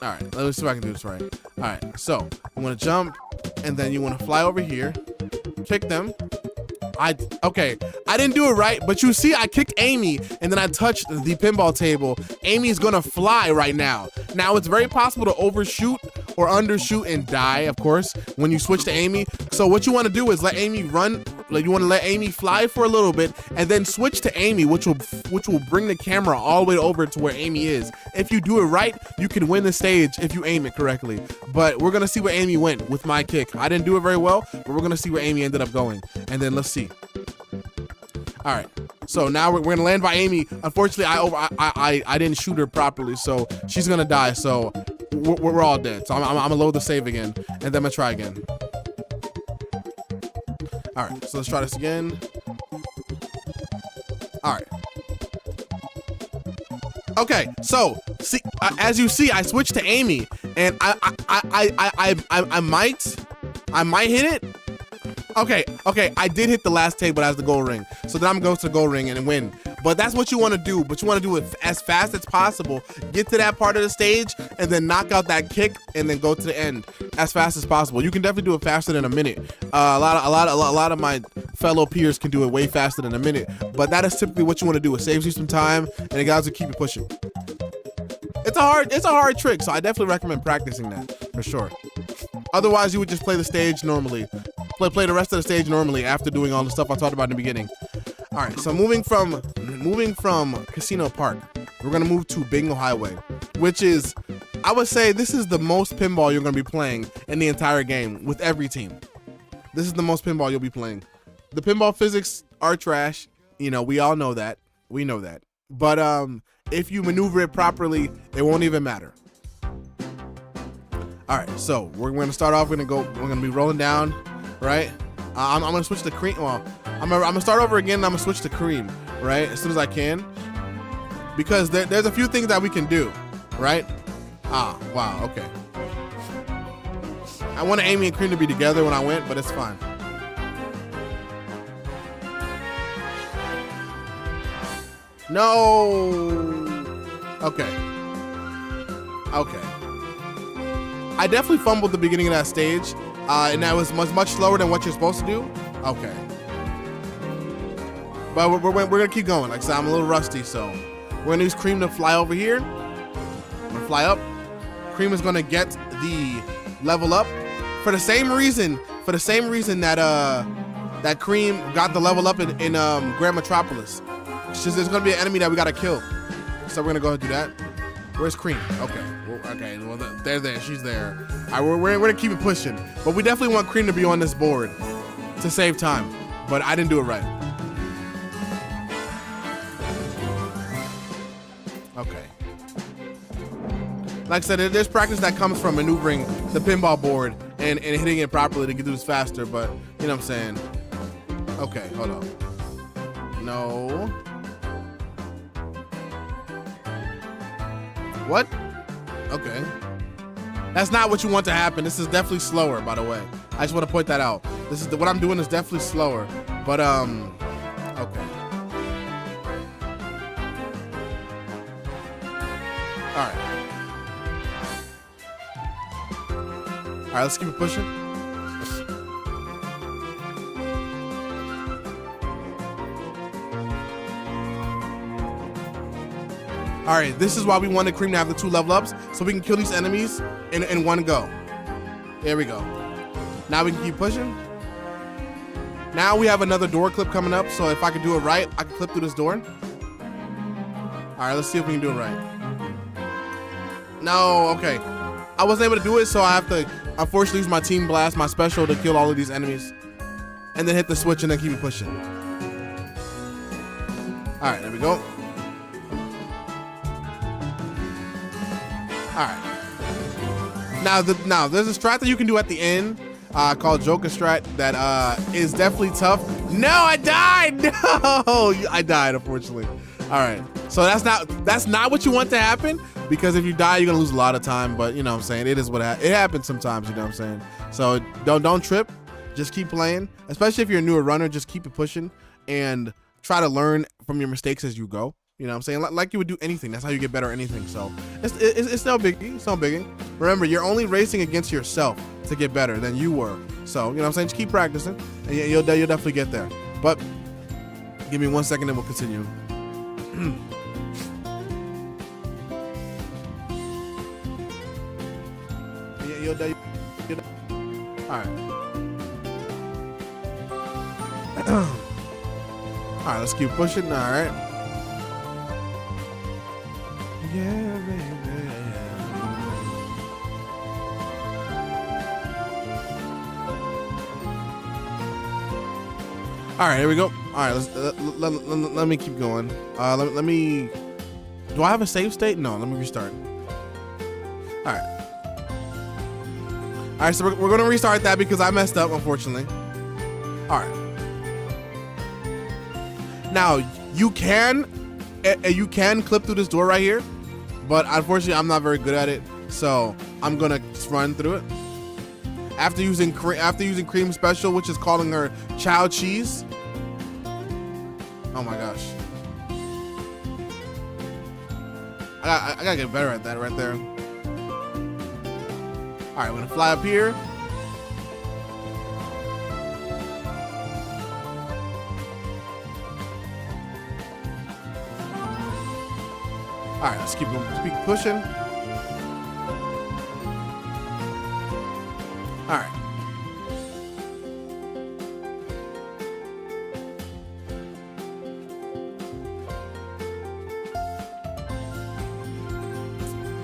All right, let me see if I can do this right. All right, so you want to jump, and then you want to fly over here, kick them. Okay, I didn't do it right, but you see I kicked Amy, and then I touched the pinball table. Amy's gonna fly right now. Now it's very possible to overshoot or undershoot and die, of course, when you switch to Amy. So what you want to do is let Amy run, like you want to let Amy fly for a little bit, and then switch to Amy, which will bring the camera all the way over to where Amy is. If you do it right, you can win the stage if you aim it correctly. But we're gonna see where Amy went with my kick. I didn't do it very well, but we're gonna see where Amy ended up going, and then let's see. All right, so now we're gonna land by Amy. Unfortunately, I didn't shoot her properly, so she's gonna die. So we're all dead. So I'm gonna load the save again, and then I'm gonna try again. All right, so let's try this again. All right. Okay, so see, as you see, I switched to Amy, and I might hit it. Okay, I did hit the last table as the goal ring. So then I'm going to the goal ring and win. But that's what you want to do. But you want to do it as fast as possible. Get to that part of the stage and then knock out that kick and then go to the end as fast as possible. You can definitely do it faster than a minute. A lot of my fellow peers can do it way faster than a minute. But that is typically what you want to do. It saves you some time and it allows you to keep you pushing. It's a hard trick, so I definitely recommend practicing that for sure. Otherwise, you would just play the stage normally. Play the rest of the stage normally after doing all the stuff I talked about in the beginning. All right, so moving from Casino Park, we're gonna move to Bingo Highway, which is, I would say, this is the most pinball you're gonna be playing in the entire game with every team. This is the most pinball you'll be playing. The pinball physics are trash. You know, we all know that. We know that. But if you maneuver it properly, it won't even matter. All right, so we're gonna start off. We're gonna be rolling down, right? I'm gonna switch to cream. Well, I'm gonna start over again. And I'm gonna switch to cream, right? As soon as I can, because there's a few things that we can do, right? Ah, wow, okay. I wanted Amy and Cream to be together when I went, but it's fine. No. Okay. Okay. I definitely fumbled the beginning of that stage, and that was much slower than what you're supposed to do. Okay. But we're gonna keep going. Like I said, I'm a little rusty, so we're gonna use Cream to fly over here. I'm gonna fly up. Cream is gonna get the level up for the same reason that that Cream got the level up in Grand Metropolis. It's just there's gonna be an enemy that we gotta kill, so we're gonna go ahead and do that. Where's Cream? Okay. Okay, well, they're there. She's there. All right, we're gonna keep it pushing, but we definitely want Cream to be on this board to save time. But I didn't do it right. Okay. Like I said, there's practice that comes from maneuvering the pinball board and hitting it properly to get through this faster. But you know what I'm saying? Okay, hold on. No. What? Okay. That's not what you want to happen. This is definitely slower, by the way. I just want to point that out. This is what I'm doing is definitely slower. But okay. All right, let's keep it pushing. All right, this is why we wanted Cream to have the 2 level ups, so we can kill these enemies in one go. There we go. Now we can keep pushing. Now we have another door clip coming up, so if I can do it right, I can clip through this door. All right, let's see if we can do it right. No, okay. I wasn't able to do it, so I have to, unfortunately, use my Team Blast, my special, to kill all of these enemies. And then hit the switch and then keep it pushing. All right, there we go. All right. Now there's a strat that you can do at the end called Joker Strat that is definitely tough. No, I died. No, I died, unfortunately. All right. So that's not what you want to happen, because if you die, you're gonna lose a lot of time. But you know what I'm saying, it is what it happens sometimes. You know what I'm saying. So don't trip. Just keep playing. Especially if you're a newer runner, just keep it pushing and try to learn from your mistakes as you go. You know what I'm saying? Like you would do anything. That's how you get better at anything. So it's no biggie. It's no biggie. Remember, you're only racing against yourself to get better than you were. So, you know what I'm saying? Just keep practicing and you'll definitely get there. But give me 1 second and we'll continue. All right. All right, let's keep pushing. All right. Yeah, baby. All right, here we go. All right, let me keep going. Let me. Do I have a save state? No, let me restart. All right. All right, so we're gonna restart that because I messed up, unfortunately. All right. Now you can clip through this door right here, but unfortunately I'm not very good at it, so I'm gonna run through it. After using Cream special, which is calling her Chow Cheese. Oh my gosh. I gotta get better at that right there. All right, we're gonna fly up here. All right, let's keep pushing. All right.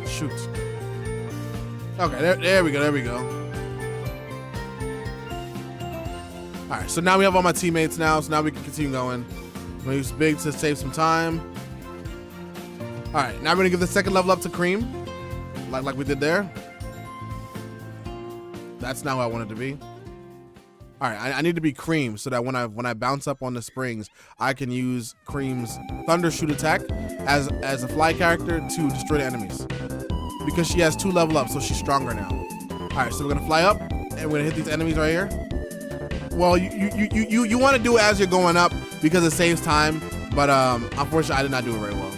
Shoot. Okay, there we go. All right, so now we have all my teammates now, so now we can continue going. I'm gonna use Big to save some time. All right, now we're gonna give the second level up to Cream, like we did there. That's not what I wanted to be. All right, I need to be Cream so that when I bounce up on the springs, I can use Cream's Thunder Shoot attack as a fly character to destroy the enemies. Because she has 2 level up, so she's stronger now. All right, so we're gonna fly up and we're gonna hit these enemies right here. Well, you want to do it as you're going up because it saves time, but unfortunately I did not do it very well.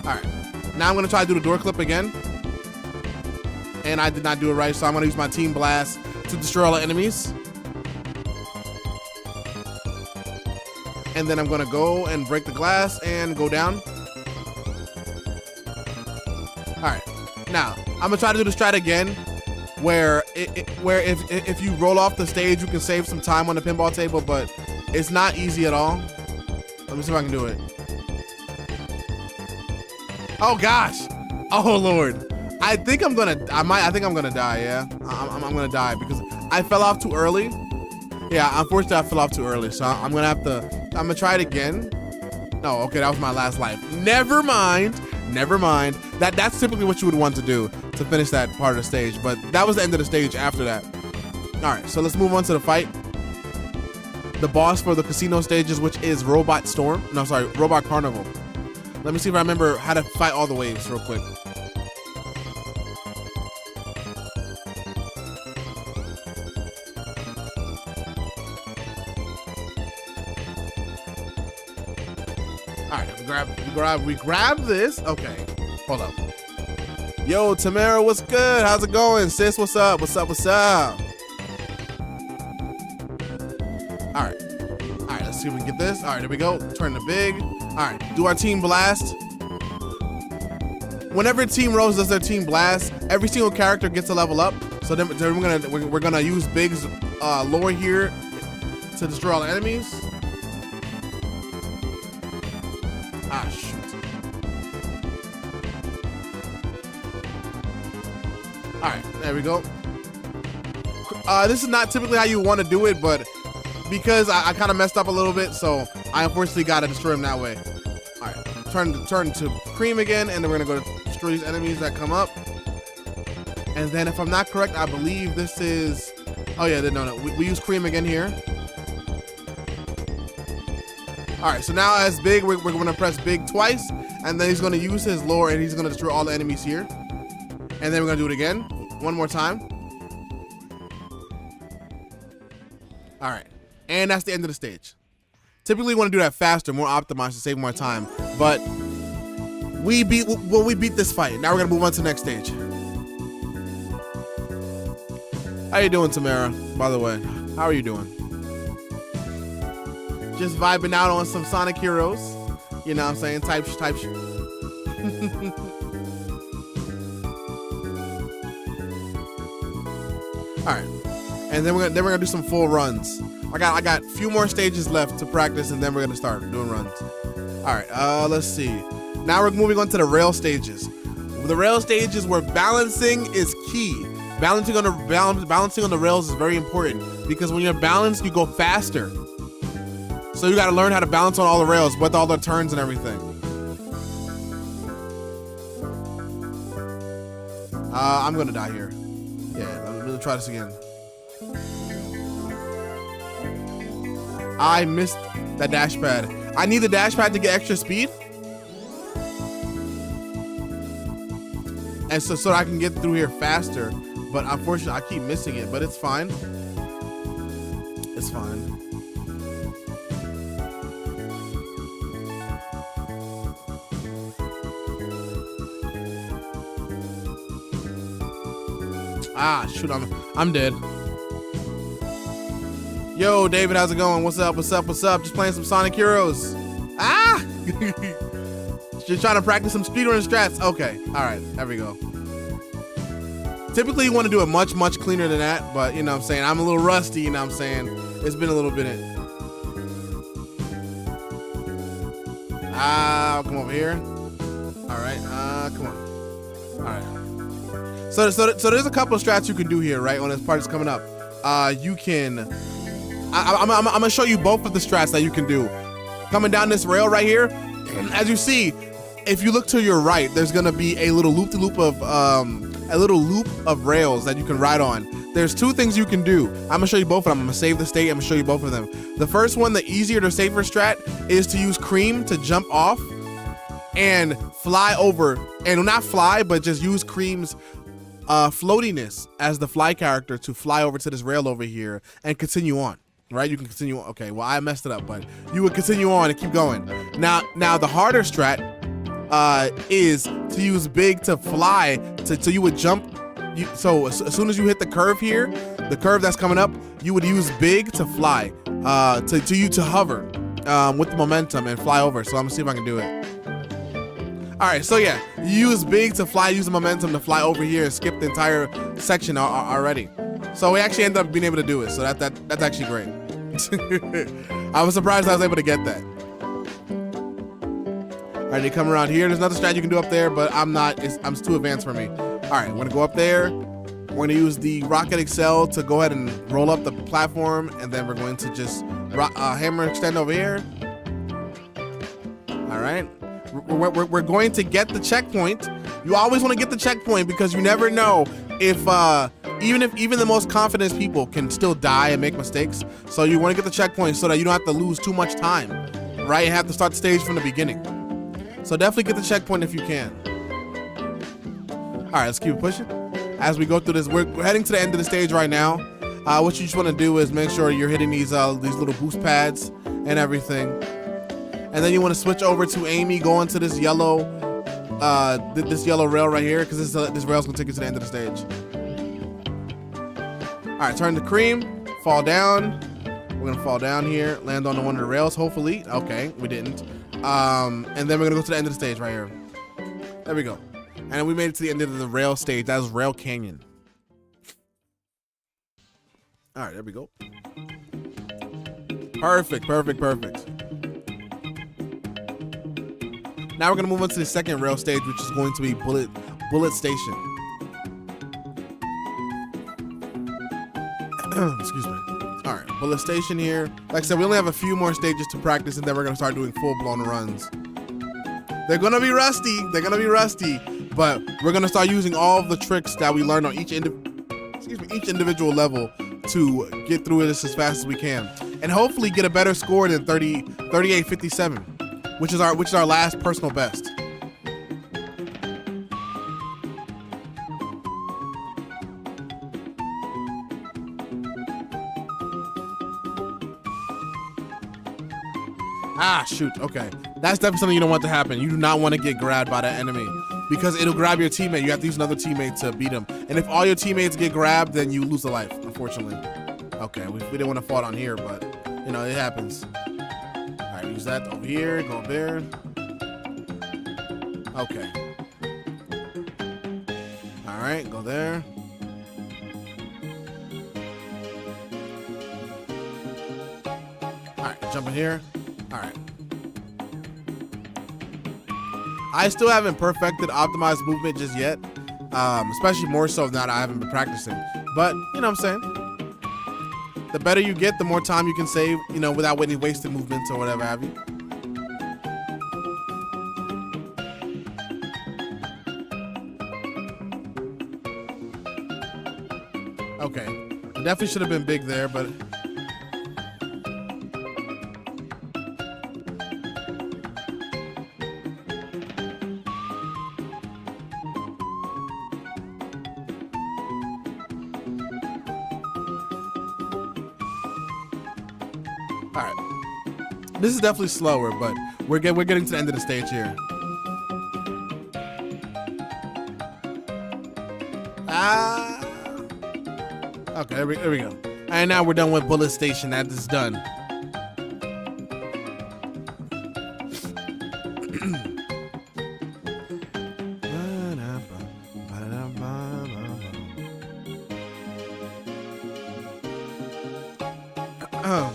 All right, now I'm gonna try to do the door clip again. And I did not do it right, so I'm gonna use my Team Blast to destroy all the enemies. And then I'm gonna go and break the glass and go down. All right, now I'm gonna try to do the strat again, where if you roll off the stage, you can save some time on the pinball table, but it's not easy at all. Let me see if I can do it. Oh gosh! Oh Lord! I think I'm gonna die. Yeah, I'm gonna die because I fell off too early. Yeah, unfortunately I fell off too early, so I'm gonna try it again. No, okay, that was my last life. Never mind. That's typically what you would want to do to finish that part of the stage, but that was the end of the stage after that. All right, so let's move on to the fight. The boss for the casino stages, which is Robot Carnival. Let me see if I remember how to fight all the waves real quick. All right, we grab this. Okay, hold up. Yo, Tamara, what's good? How's it going? Sis, what's up? What's up? All right, let's see if we can get this. All right, there we go. Turn to Big. All right, do our Team Blast. Whenever Team Rose does their Team Blast, every single character gets a level up. So then we're gonna use Big's lore here to destroy all the enemies. Ah, shoot. All right, there we go. This is not typically how you want to do it, but because I kind of messed up a little bit, so I unfortunately got to destroy him that way. All right, turn to Cream again, and then we're gonna go to destroy these enemies that come up. And then, if I'm not correct, I believe this is. Oh yeah, no. We use Cream again here. All right, so now as Big, we're gonna press Big twice, and then he's gonna use his lore, and he's gonna destroy all the enemies here. And then we're gonna do it again, one more time. All right, and that's the end of the stage. Typically, you want to do that faster, more optimized to save more time, but we beat this fight. Now we're gonna move on to the next stage. How you doing, Tamara? By the way, how are you doing? Just vibing out on some Sonic Heroes. You know what I'm saying? Type shit. All right, and then we're gonna do some full runs. I got a few more stages left to practice, and then we're gonna start doing runs. All right, let's see. Now we're moving on to the rail stages. The rail stages where balancing is key. Balancing on the rails is very important because when you're balanced, you go faster. So you got to learn how to balance on all the rails with all the turns and everything. I'm gonna die here. Yeah, let me try this again. I missed that dash pad. I need the dash pad to get extra speed. And so I can get through here faster. But unfortunately, I keep missing it, but it's fine. It's fine. Ah, shoot, I'm dead. Yo, David, how's it going? What's up? What's up? What's up? Just playing some Sonic Heroes. Ah! Just trying to practice some speedrun strats. Okay, all right, there we go. Typically, you want to do it much, much cleaner than that, but you know what I'm saying? I'm a little rusty, you know what I'm saying? It's been a little bit. Come over here. All right, come on. All right. So there's a couple of strats you can do here, right? When this part is coming up, you can. I'm gonna show you both of the strats that you can do. Coming down this rail right here, as you see, if you look to your right, there's gonna be a little loop of rails that you can ride on. There's two things you can do. I'm gonna show you both of them. I'm gonna save the state. I'm gonna show you both of them. The first one, the easier to safer strat, is to use Cream to jump off and fly over, and not fly, but just use Cream's floatiness as the fly character to fly over to this rail over here and continue on. Right, you can continue. Okay, well I messed it up, but you would continue on and keep going. Now the harder strat is to use Big to fly. So you would jump. So as soon as you hit the curve here, the curve that's coming up, you would use Big to fly. To hover with the momentum and fly over. So I'm gonna see if I can do it. All right, so yeah, you use Big to fly, use the momentum to fly over here and skip the entire section already. So we actually ended up being able to do it. So that's actually great. I was surprised I was able to get that. All right, you come around here. There's another strat you can do up there, but it's too advanced for me. All right, we're gonna go up there. We're gonna use the Rocket Excel to go ahead and roll up the platform, and then we're going to just hammer extend over here. All right, we're going to get the checkpoint. You always want to get the checkpoint because you never know if even the most confident people can still die and make mistakes. So you want to get the checkpoint so that you don't have to lose too much time, right? You have to start the stage from the beginning. So definitely get the checkpoint if you can. All right, let's keep pushing. As we go through this, we're heading to the end of the stage right now. What you just want to do is make sure you're hitting these little boost pads and everything. And then you want to switch over to Amy, go into this yellow rail right here, because this rail's gonna take you to the end of the stage. All right, turn to Cream, fall down. We're gonna fall down here, land on one of the rails, hopefully. Okay, we didn't. And then we're gonna go to the end of the stage right here. There we go. And we made it to the end of the rail stage. That was Rail Canyon. All right, there we go. Perfect. Now we're gonna move on to the second rail stage, which is going to be Bullet Station. Excuse me. All right, Bullet Station here. Like I said, we only have a few more stages to practice, and then we're gonna start doing full-blown runs. They're gonna be rusty, but we're gonna start using all of the tricks that we learned on each individual level to get through this as fast as we can, and hopefully get a better score than 38:57, which is our last personal best. Ah, shoot. Okay. That's definitely something you don't want to happen. You do not want to get grabbed by that enemy because it'll grab your teammate. You have to use another teammate to beat him. And if all your teammates get grabbed, then you lose a life, unfortunately. Okay, we didn't want to fall down here, but, you know, it happens. All right, use that over here, go up there. Okay. All right, go there. All right, jump in here. All right. I still haven't perfected optimized movement just yet, especially more so now that I haven't been practicing. But, you know what I'm saying? The better you get, the more time you can save, you know, without any wasted movements or whatever have you. Okay. Definitely should have been big there, but... All right, this is definitely slower, but we're getting to the end of the stage here. Okay, there we go. And now we're done with bullet station. That is done. All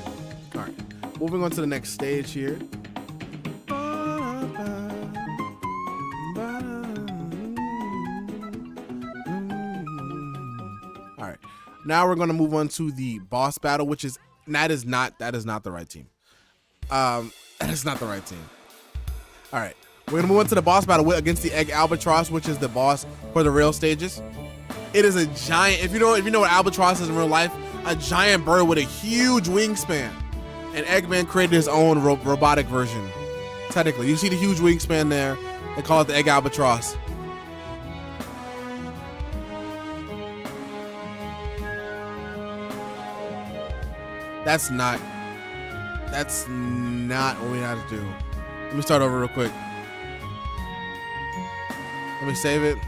right, moving on to the next stage here. All right, now we're gonna move on to the boss battle, which is that is not the right team. That is not the right team. All right, we're gonna move on to the boss battle against the egg albatross, which is the boss for the rail stages. It is a giant. If you know what albatross is in real life, a giant bird with a huge wingspan. And Eggman created his own robotic version. Technically, you see the huge wingspan there. They call it the egg albatross. That's not what we had to do. Let me start over real quick. Let me save it.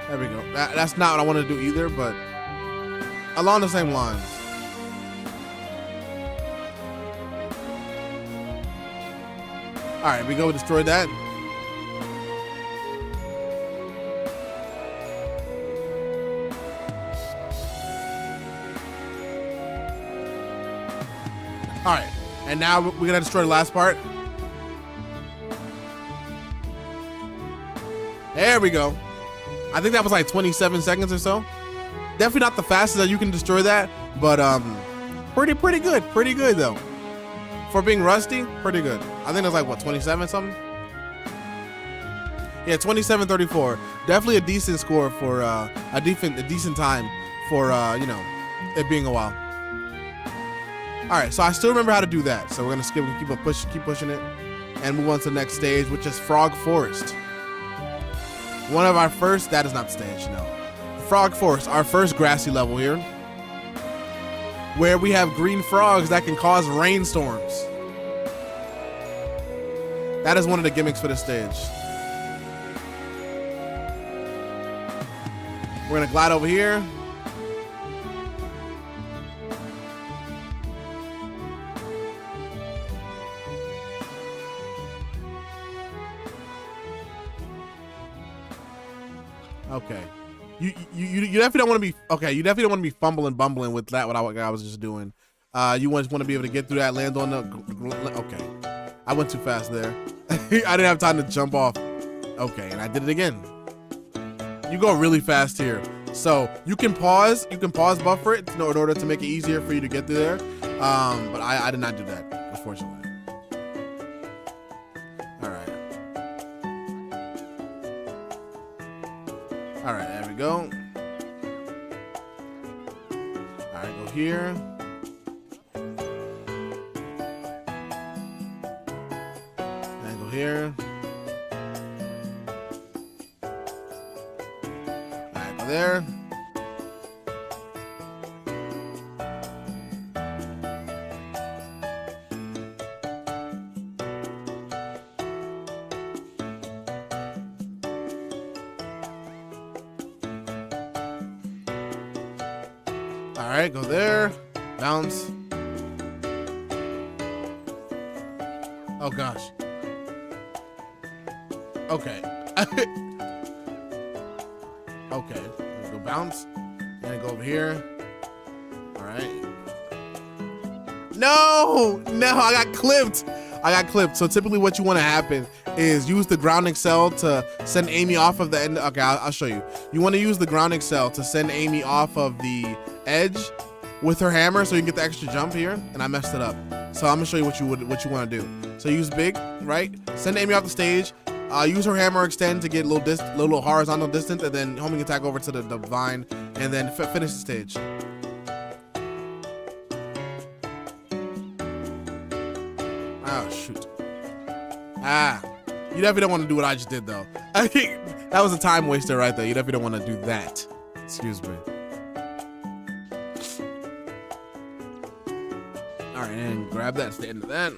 There we go. That's not what I want to do either, but along the same lines. All right, we go destroy that. All right, and now we're gonna destroy the last part. There we go. I think that was like 27 seconds or so. Definitely not the fastest that you can destroy that, but pretty good. Pretty good though. For being rusty, pretty good. I think it's like what, 27 something? Yeah, 27:34. Definitely a decent score for a decent time for you know, it being a while. All right, so I still remember how to do that. So we're gonna skip, keep pushing it, and move on to the next stage, which is Frog Forest. One of our first, that is not the stage, no. Frog Forest, our first grassy level here, where we have green frogs that can cause rainstorms. That is one of the gimmicks for this stage. We're gonna glide over here. Okay. You definitely don't want to be You definitely don't want to be bumbling with that. What I was just doing. You just want to be able to get through that, land on the. Okay, I went too fast there. I didn't have time to jump off. Okay, and I did it again. You go really fast here, so you can pause. You can pause buffer it in order to make it easier for you to get through there. But I did not do that, unfortunately. All right, there we go. All right, go here. And go here. All right, go there. All right, go there, bounce. Oh gosh. Okay. Okay, let's go bounce, and go over here. All right. No, I got clipped. So typically what you want to happen is use the grounding cell to send Amy off of the end. Okay, I'll show you. You want to use the grounding cell to send Amy off of the edge with her hammer so you can get the extra jump here, and I messed it up. So I'm gonna show you what you want to do. So use big, right? Send Amy off the stage. Use her hammer extend to get a little horizontal distance, and then homing attack over to the vine, and then finish the stage. Oh shoot. You definitely don't want to do what I just did though. I think that was a time waster right there. You definitely don't want to do that. Excuse me. All right, and grab that, stay into that.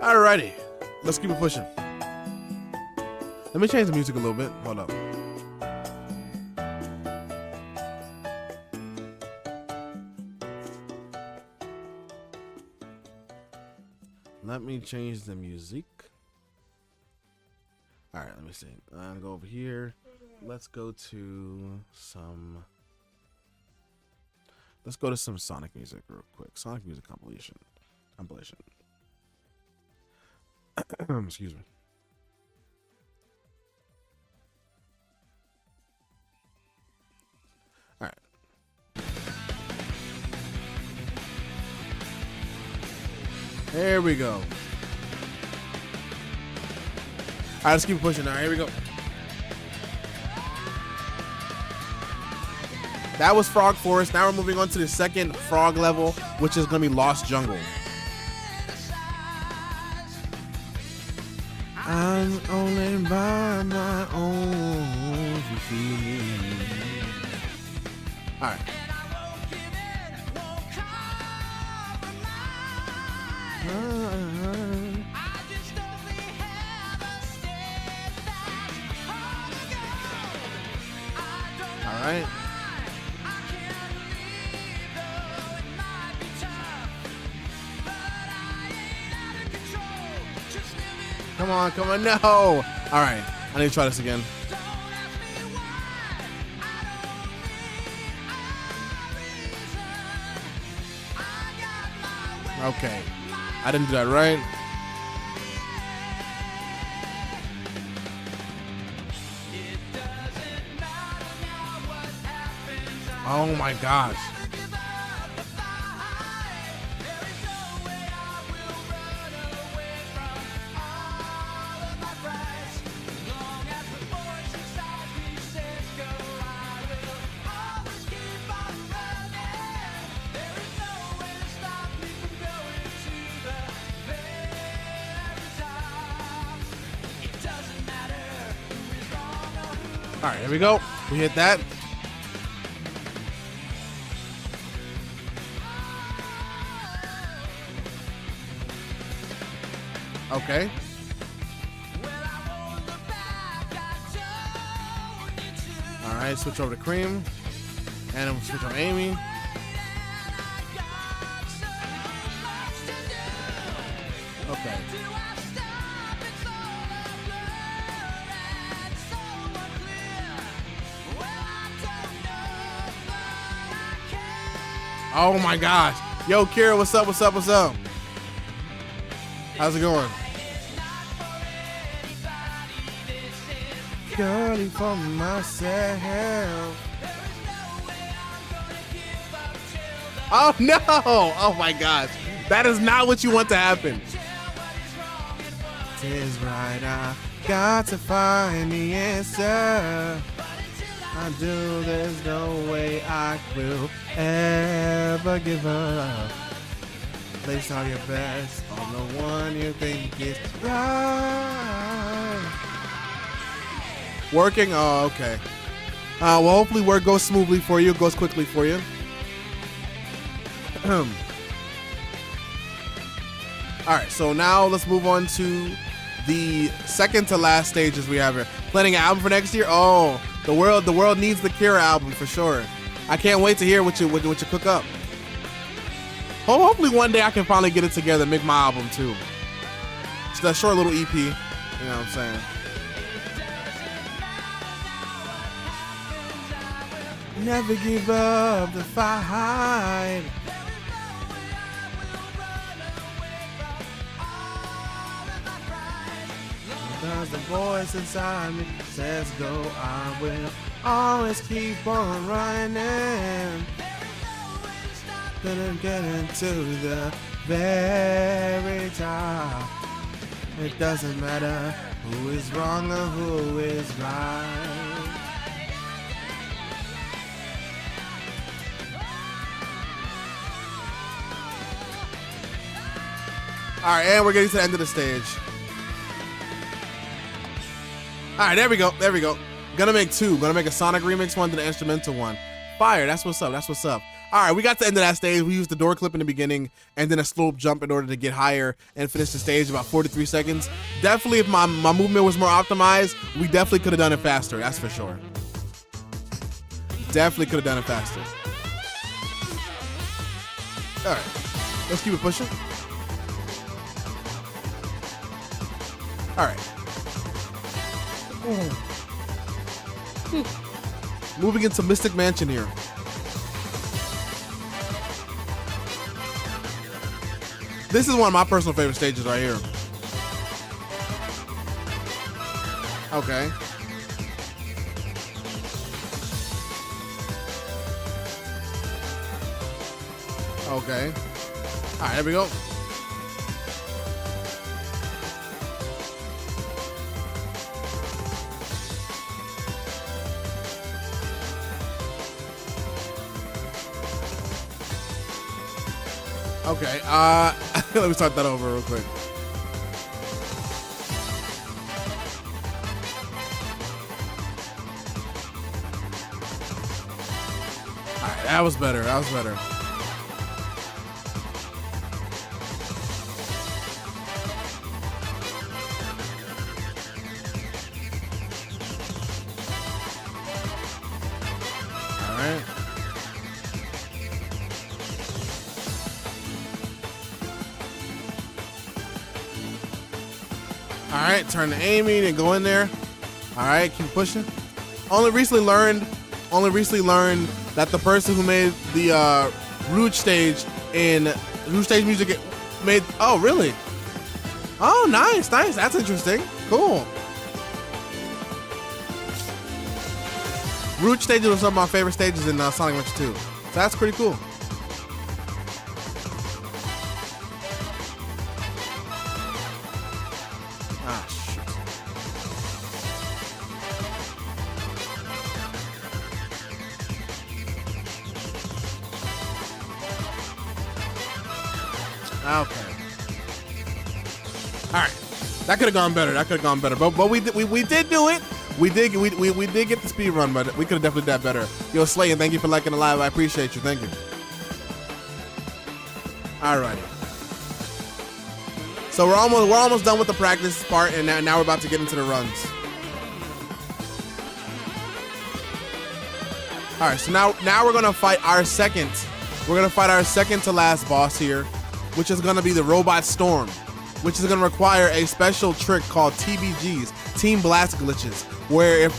Alrighty, let's keep it pushing. Let me change the music a little bit. Hold up. Let me change the music. All right, let me see. I'm gonna go over here. Let's go to some. Let's go to some Sonic music real quick. Sonic music compilation. Excuse me. All right. There we go. All right, let's keep pushing now. Here we go. That was Frog Forest. Now we're moving on to the second frog level, which is going to be Lost Jungle. I'm only by my own. All right. All right. Come on, come on, no. All right, I need to try this again. Okay, I didn't do that right. Oh my gosh. All right, here we go. We hit that. Okay. All right, switch over to Cream. And we'll switch on Amy. Okay. Oh my gosh. Yo, Kira, what's up? What's up? What's up? How's it going? Girlie for myself. Oh no! Oh my gosh. That is not what you want to happen. Tis right, I got to find the answer. I do, there's no way I will ever give up. Place all your best on the one you think is right. Working? Oh, okay. Well, hopefully work goes smoothly for you, goes quickly for you. Alright, so now let's move on to the second to last stages we have here. Planning an album for next year? Oh, the world needs the Kira album for sure. I can't wait to hear what you cook up. Oh, hopefully one day I can finally get it together and make my album too. It's that short little EP, you know what I'm saying? Never give up the fight. Because the voice inside me says go, I will always keep on running. Gonna get into the very top. It doesn't matter who is wrong or who is right. All right, and we're getting to the end of the stage. All right, there we go. There we go. Gonna make two. Gonna make a Sonic remix one, then an instrumental one. Fire. That's what's up. That's what's up. All right, we got to the end of that stage. We used the door clip in the beginning and then a slope jump in order to get higher and finish the stage about 43 seconds. Definitely, if my movement was more optimized, we definitely could have done it faster. That's for sure. Definitely could have done it faster. All right, let's keep it pushing. All right. Moving into Mystic Mansion here. This is one of my personal favorite stages right here. Okay. Okay. All right, there we go. Okay, let me start that over real quick. All right, that was better. That was better. All right. All right, turn to aiming and go in there. All right, keep pushing. Only recently learned that the person who made the Rouge stage in Rouge stage music made. Oh, really? Oh, nice, nice. That's interesting. Cool. Rouge stages were some of my favorite stages in Sonic Adventure 2. So that's pretty cool. Ah, shit. Okay. All right. That could have gone better. That could have gone better. But we did do it. We did get the speed run, but we could have definitely done better. Yo, Slay, and thank you for liking the live. I appreciate you. Thank you. Alrighty. So we're almost done with the practice part, and now we're about to get into the runs. All right. So now we're gonna fight our second. We're gonna fight our second to last boss here, which is gonna be the Robot Storm, which is gonna require a special trick called TBGs, Team Blast Glitches, where if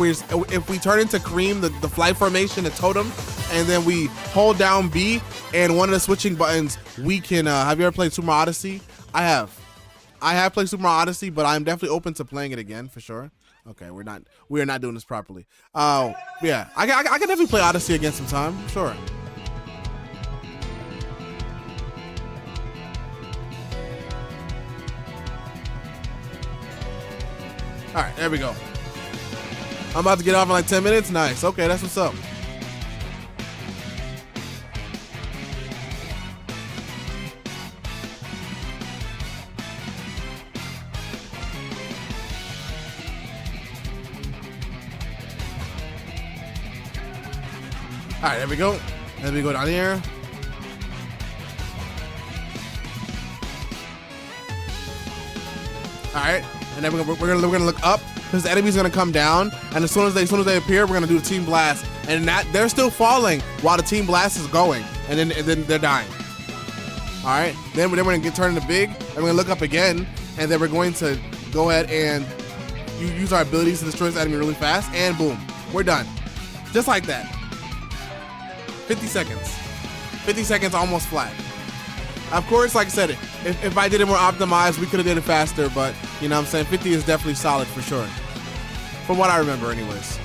we turn into Cream, the flight formation, the totem, and then we hold down B and one of the switching buttons, we can. Have you ever played Super Mario Odyssey? I have played Super Mario Odyssey, but I'm definitely open to playing it again for sure. Okay, we are not doing this properly. Yeah, I can definitely play Odyssey again sometime. Sure. All right, there we go. I'm about to get off in like 10 minutes. Nice. Okay, that's what's up. All right, there we go. Then we go down here. All right, and then we're gonna look up because the enemy's gonna come down, and as soon as they appear, we're gonna do the Team Blast, and they're still falling while the Team Blast is going, and then they're dying. All right, then we're gonna turn into Big, and we're gonna look up again, and then we're going to go ahead and use our abilities to destroy this enemy really fast, and boom, we're done, just like that. 50 seconds. 50 seconds almost flat. Of course, like I said, if I did it more optimized, we could have did it faster, but you know what I'm saying, 50 is definitely solid for sure. From what I remember anyways.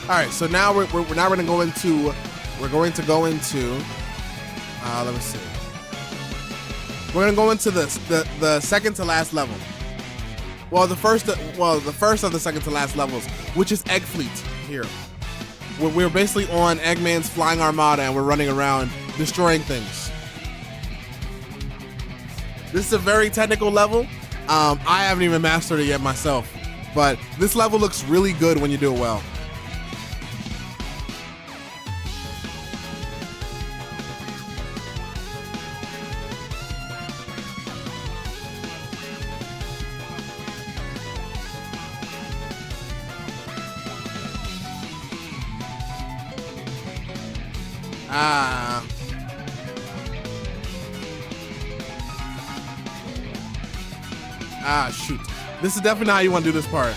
All right, so now we're going to go into let me see. We're going to go into the second to last level. Well, the first of the second to last levels, which is Egg Fleet here. We're basically on Eggman's flying armada and we're running around destroying things. This is a very technical level. I haven't even mastered it yet myself, but this level looks really good when you do it well. Shoot. This is definitely not how you want to do this part.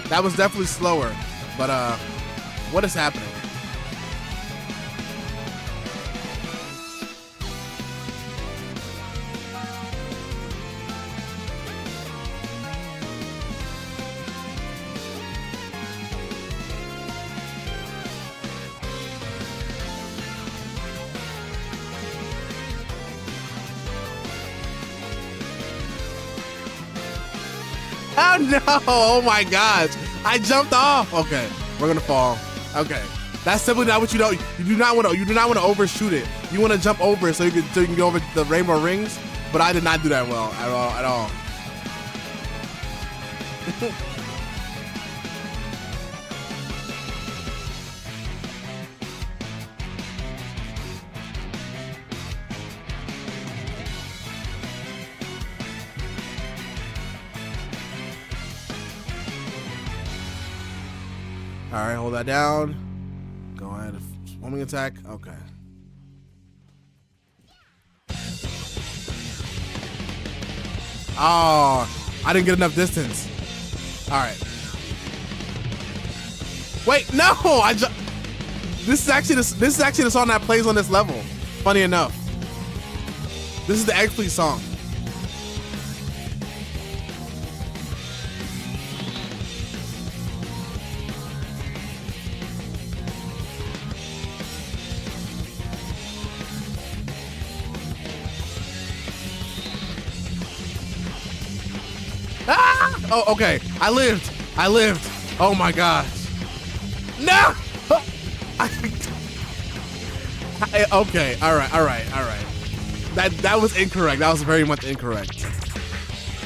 That was definitely slower, but what is happening? Oh no! Oh my gosh! I jumped off. Okay, we're gonna fall. Okay, that's simply not what you don't. You do not want to overshoot it. You want to jump over it so you can go over the rainbow rings. But I did not do that well at all. All right, hold that down. Go ahead, swarming attack. Okay. Oh, I didn't get enough distance. All right. Wait, no! This is actually the song that plays on this level. Funny enough, this is the Egg Fleet song. Ah! Oh, okay. I lived. Oh my gosh. No! Okay. All right. That was incorrect. That was very much incorrect.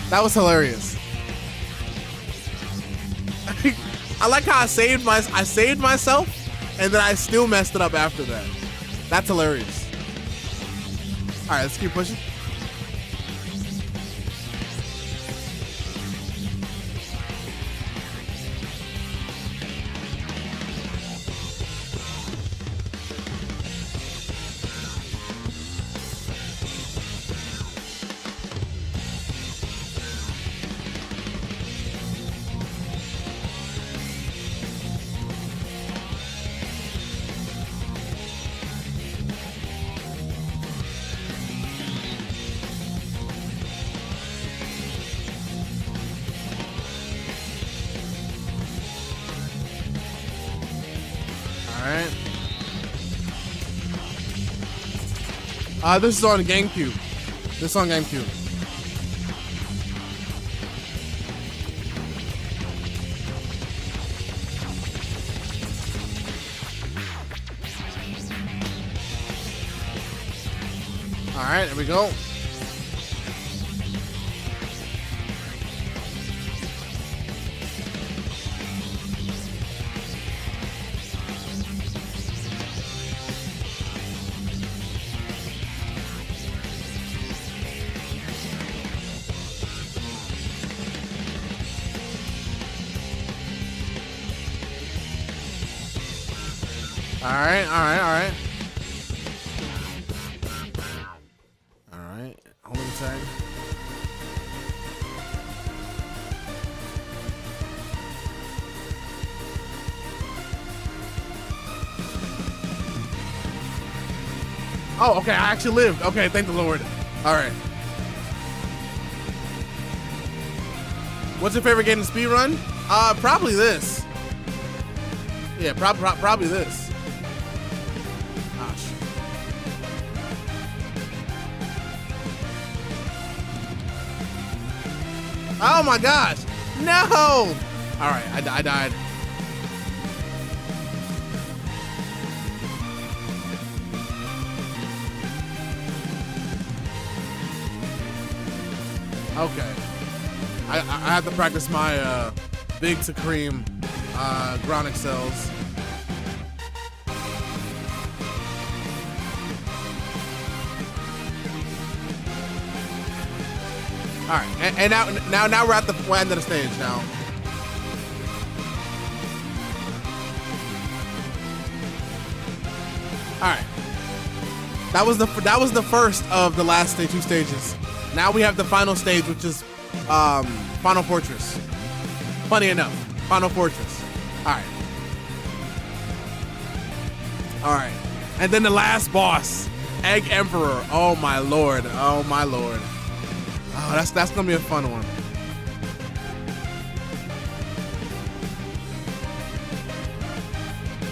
That was hilarious. I like how I saved myself, and then I still messed it up after that. That's hilarious. All right, let's keep pushing. Alright. This is on GameCube. This is on GameCube. Alright, there we go. Alright. Alright, holding tag. Oh, okay, I actually lived. Okay, thank the Lord. Alright. What's your favorite game to speedrun? Probably this. Yeah, probably this. Gosh. Oh my gosh! No! All right, I died. Okay. I have to practice my big to cream ground excels. All right, and now we're at the end of the stage now. All right, that was the first of the last two stages. Now we have the final stage, which is Final Fortress. Funny enough, Final Fortress. All right, all right, and then the last boss, Egg Emperor. Oh my lord! Oh my lord! Oh, that's gonna be a fun one.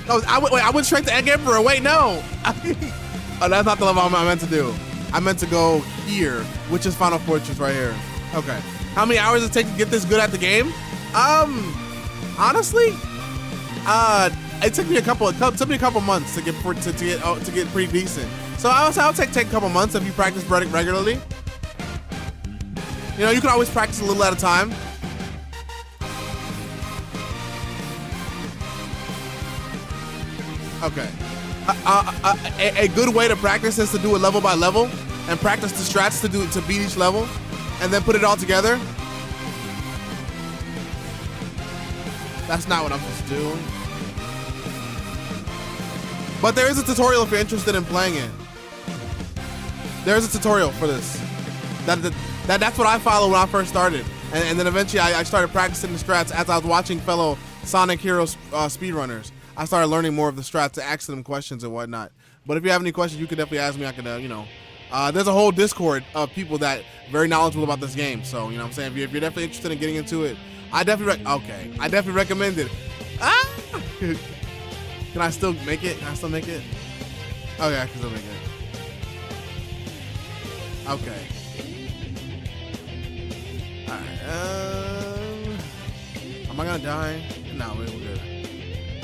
Oh, I went straight to Egg Emperor. Wait, no. Oh, that's not the level I meant to do. I meant to go here, which is Final Fortress right here. Okay. How many hours does it take to get this good at the game? Honestly, it took me a couple months to get pretty decent. So I'll take a couple months if you practice regularly. You know, you can always practice a little at a time. Okay. A good way to practice is to do it level by level and practice the strats to beat each level and then put it all together. That's not what I'm supposed to do. But there is a tutorial if you're interested in playing it. There's a tutorial for this. That's what I followed when I first started. And then eventually I started practicing the strats as I was watching fellow Sonic Heroes speedrunners. I started learning more of the strats, asking them questions and whatnot. But if you have any questions, you can definitely ask me. I can, there's a whole Discord of people that are very knowledgeable about this game. So, you know what I'm saying? If you're definitely interested in getting into it, I definitely recommend it. Ah! Can I still make it? Can I still make it? Okay, I can still make it. Okay. Alright, am I gonna die? No, we're good.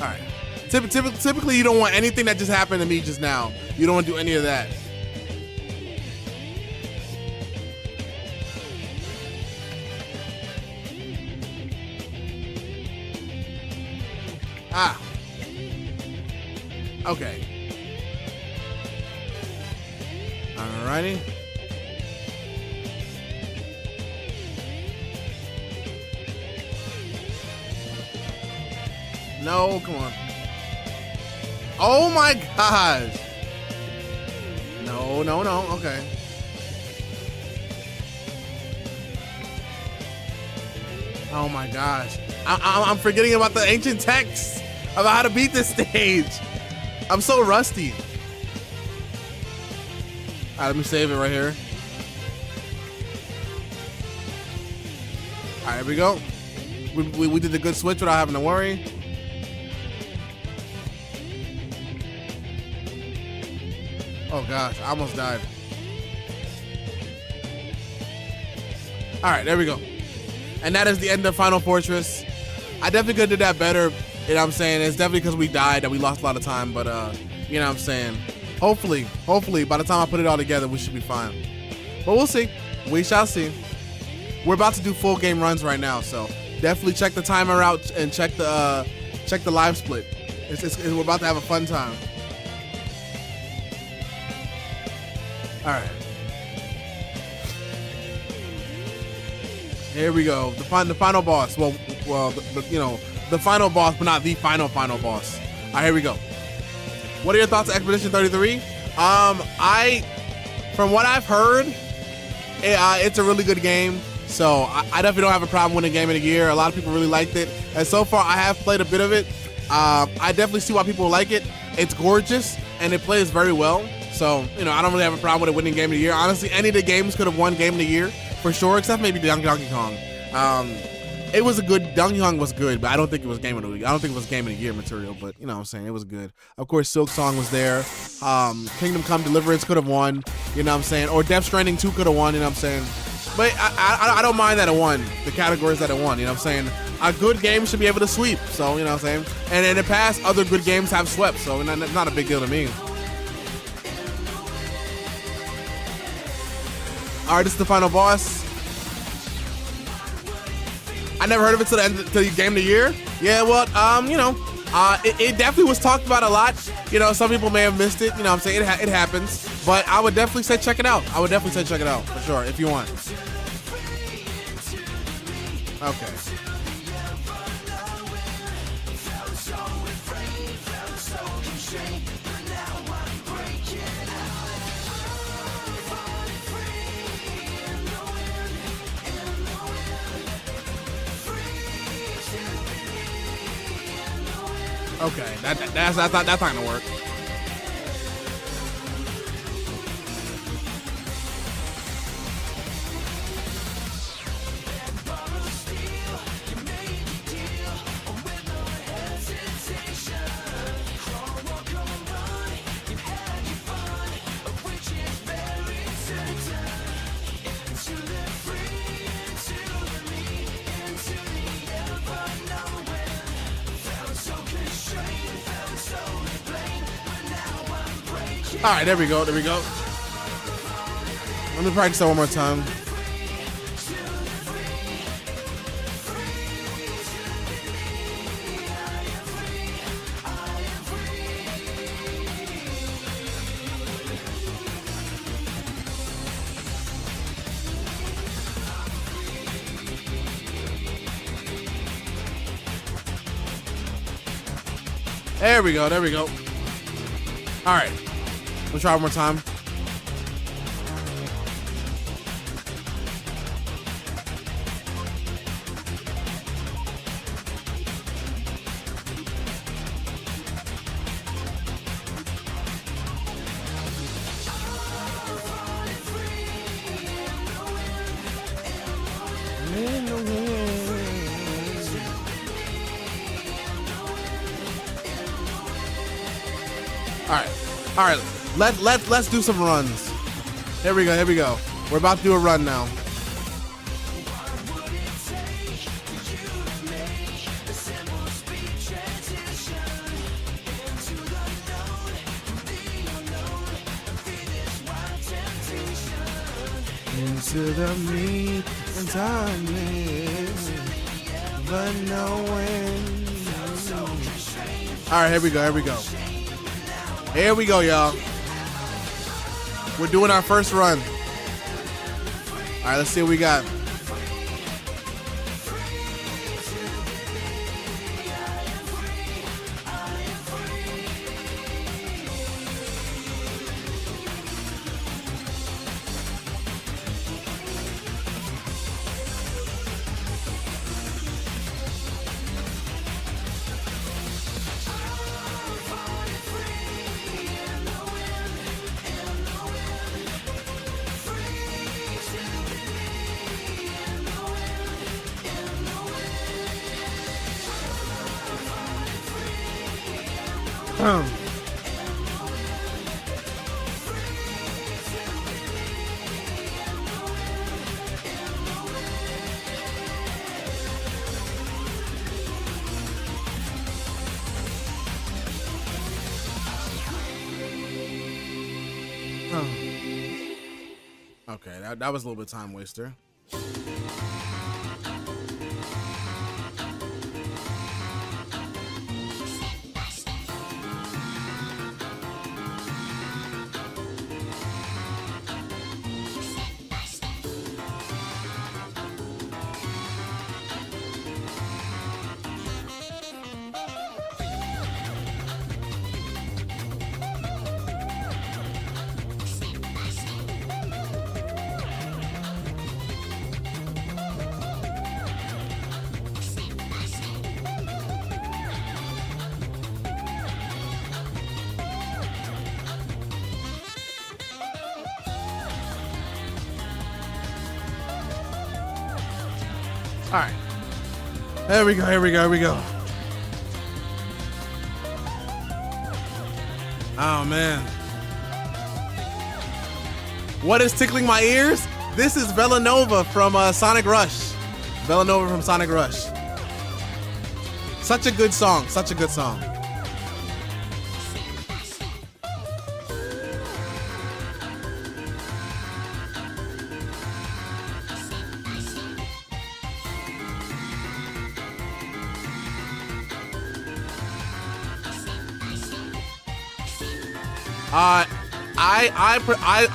Alright. Typically, you don't want anything that just happened to me just now. You don't want to do any of that. Ah. Okay. Alrighty. No, come on. Oh my gosh. No, okay. Oh my gosh. I'm forgetting about the ancient texts about how to beat this stage. I'm so rusty. All right, let me save it right here. All right, here we go. We did a good switch without having to worry. Oh gosh, I almost died. All right, there we go. And that is the end of Final Fortress. I definitely could have did that better. You know what I'm saying? It's definitely because we died that we lost a lot of time, but you know what I'm saying? Hopefully, by the time I put it all together, we should be fine. But we'll see. We shall see. We're about to do full game runs right now, so definitely check the timer out and check the live split. We're about to have a fun time. All right. Here we go. The final boss. Well, the final boss, but not the final boss. All right, here we go. What are your thoughts on Expedition 33? From what I've heard, it's a really good game. So I definitely don't have a problem winning Game of the Year. A lot of people really liked it, and so far I have played a bit of it. I definitely see why people like it. It's gorgeous and it plays very well. So, I don't really have a problem with it winning Game of the Year. Honestly, any of the games could have won Game of the Year for sure, except maybe Donkey Kong. it was a good. Donkey Kong was good, but I don't think it was game of the week. I don't think it was game of the year material, but you know what I'm saying, it was good. Of course, Silk Song was there. Kingdom Come Deliverance could have won. You know what I'm saying, or Death Stranding 2 could have won. You know what I'm saying, but I don't mind that it won the categories that it won. You know what I'm saying, a good game should be able to sweep. So you know what I'm saying, and in the past, other good games have swept. So not a big deal to me. All right, this is the final boss. I never heard of it till the game of the year. Yeah, well, you know, it definitely was talked about a lot. You know, some people may have missed it. You know what I'm saying? It happens. But I would definitely say check it out. I would definitely say check it out for sure if you want. Okay. Okay, that's not gonna work. All right, there we go. There we go. Let me practice that one more time. There we go. There we go. All right. We'll try one more time. All right. Let's do some runs. Here we go. Here we go. We're about to do a run now. Into the meat and timeless, but knowing. All right, here we go. Here we go. Here we go, y'all. We're doing our first run. All right, let's see what we got. Okay, that was a little bit of time waster. All right. There we go, here we go, here we go. Oh, man. What is tickling my ears? This is Villanova from Sonic Rush. Villanova from Sonic Rush. Such a good song, such a good song.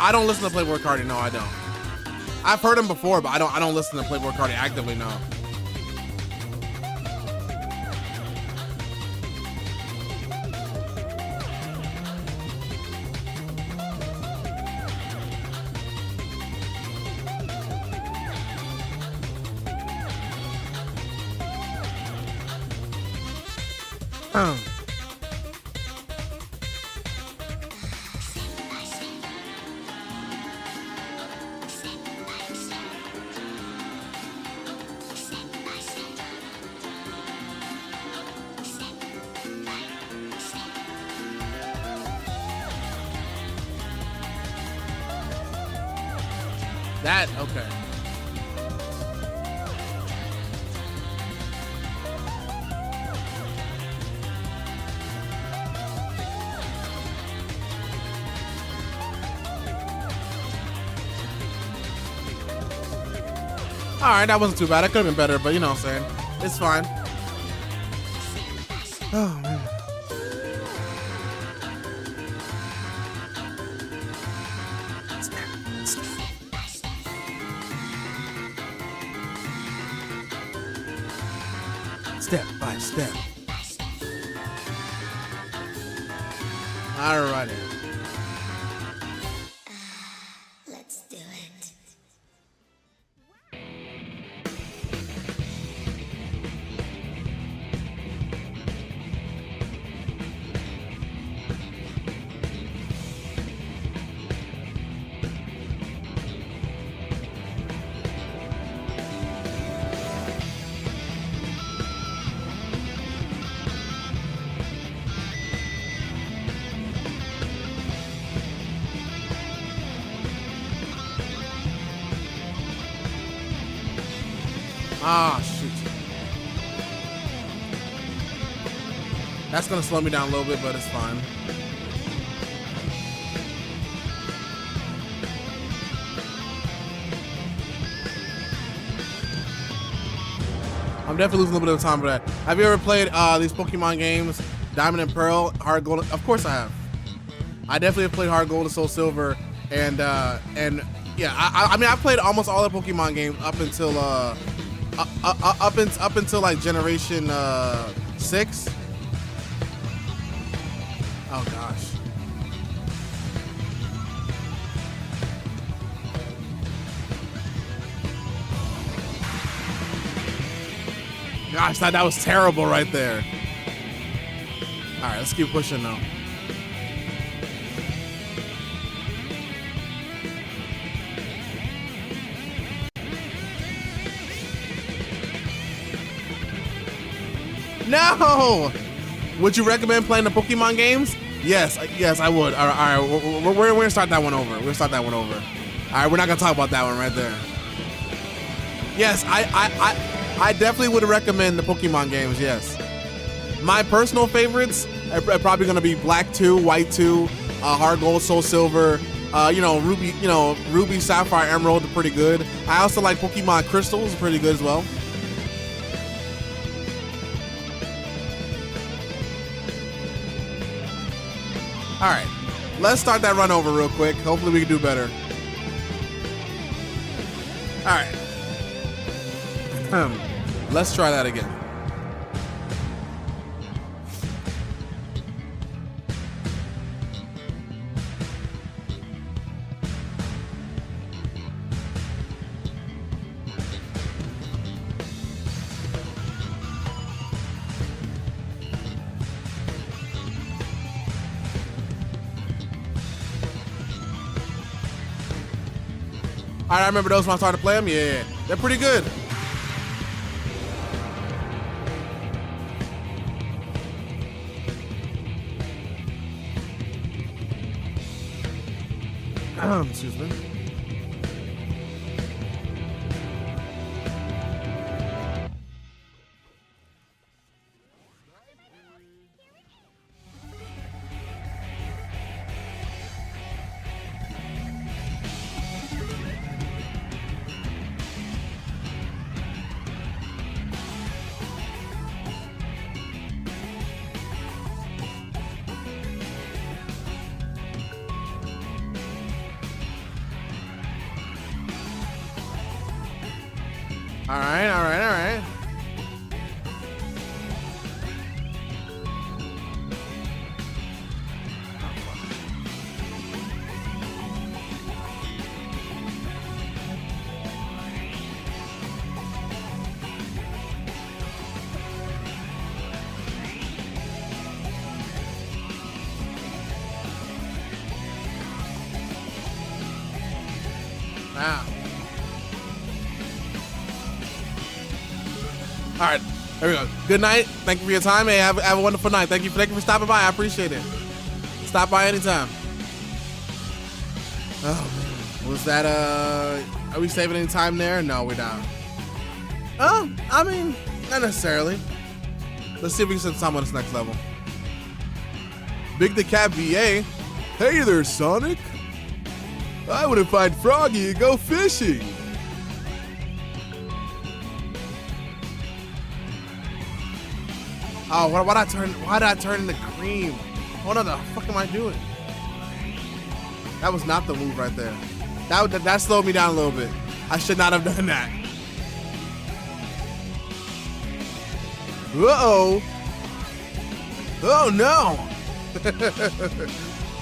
I don't listen to Playboi Carti. No, I don't. I've heard him before, but I don't listen to Playboi Carti actively. No. That, okay. All right, that wasn't too bad. It could have been better, but you know what I'm saying. It's fine. Oh, man. Step by step. All righty. Let's do it. Ah, shoot. That's gonna slow me down a little bit, but it's fine. I'm definitely losing a little bit of time for that. Have you ever played these Pokemon games, Diamond and Pearl, Heart Gold? Of course I have. I definitely have played Heart Gold and Soul Silver, and yeah, I mean I played almost all the Pokemon games up until up until like generation 6. Oh gosh. Gosh, that was terrible right there. All right, let's keep pushing though. No! Would you recommend playing the Pokemon games? Yes, yes, I would. All right, we're gonna start that one over. We're gonna start that one over. All right, we're not gonna talk about that one right there. Yes, I definitely would recommend the Pokemon games. Yes, my personal favorites are probably gonna be Black 2, White 2, Heart Gold, Soul Silver. Ruby, Sapphire, Emerald are pretty good. I also like Pokemon Crystals, pretty good as well. All right, let's start that run over real quick. Hopefully we can do better. All right. Let's try that again. All right, I remember those when I started to play them. Yeah, they're pretty good. Excuse me. All right. Wow. All right, there we go. Good night. Thank you for your time. Hey, have a wonderful night. Thank you for stopping by. I appreciate it. Stop by anytime. Oh man, was that are we saving any time there? No, we're not. Oh, I mean, not necessarily. Let's see if we can set time on this next level. Big the Cat VA. Hey there, Sonic. I want to find Froggy and go fishing. Oh, why'd I turn into cream? What the fuck am I doing? That was not the move right there. That slowed me down a little bit. I should not have done that. Uh-oh. Oh no.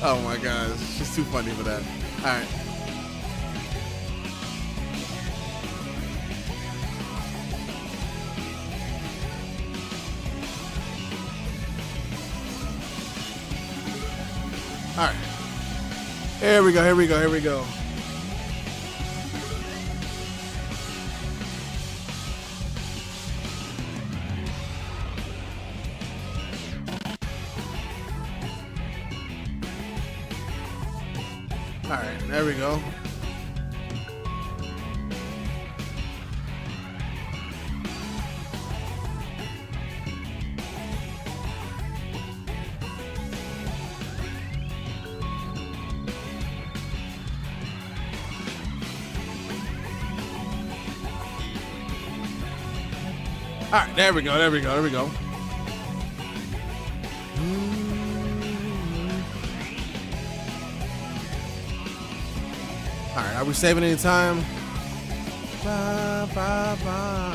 Oh my god, it's just too funny for that. All right. All right. Here we go. All right, there we go. All right, there we go. All right, are we saving any time? Ba, ba, ba.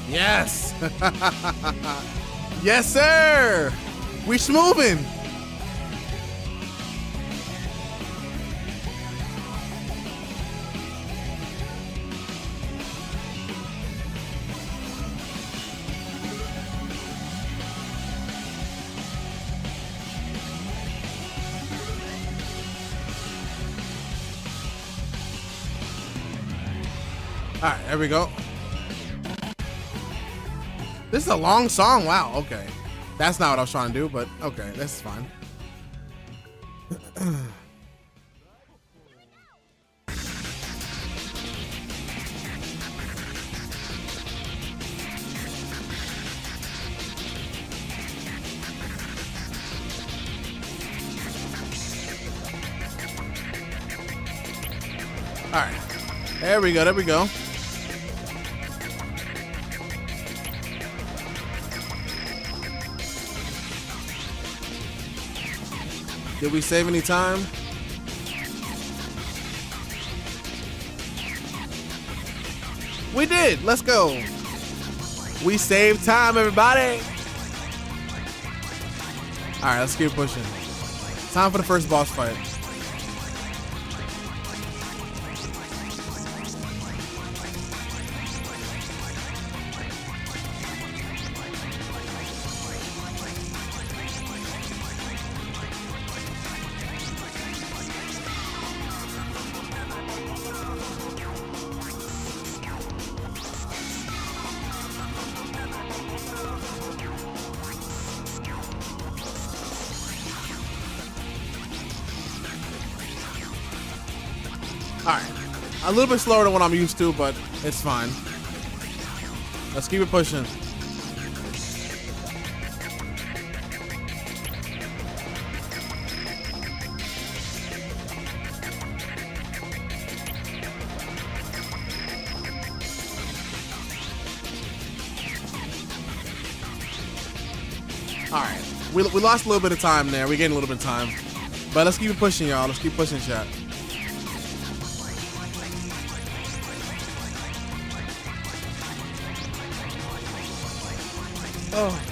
Yes. Yes, sir. We schmoving. All right, there we go. This is a long song. Wow, okay. That's not what I was trying to do, but okay, that's fine. All right, there we go. Did we save any time? We did. Let's go. We saved time, everybody. All right, let's keep pushing. Time for the first boss fight. All right, a little bit slower than what I'm used to, but it's fine. Let's keep it pushing. All right, we lost a little bit of time there. We're getting a little bit of time, but let's keep it pushing, y'all. Let's keep pushing, chat. Oh.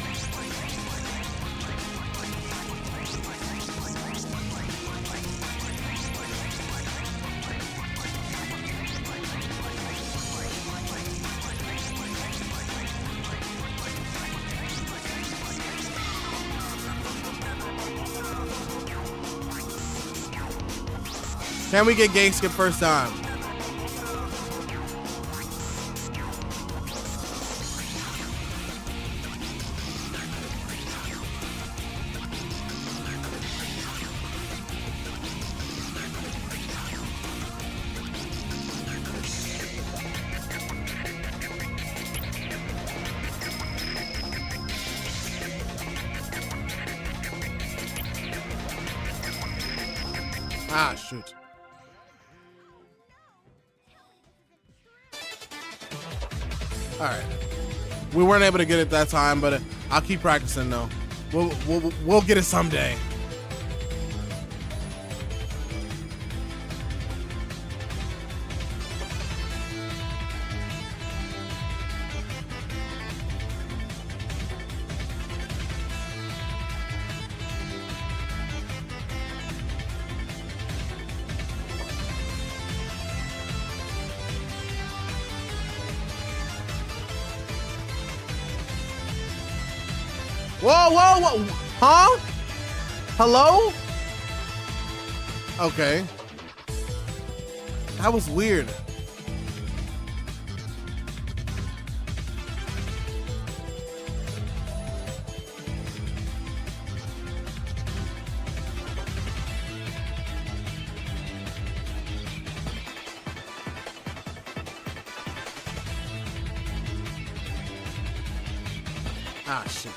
Can we get gang skip first time? Ah, shoot. All right. We weren't able to get it that time, but I'll keep practicing though. We'll get it someday. Whoa, whoa, whoa, huh? Hello? Okay. That was weird. Ah, shit.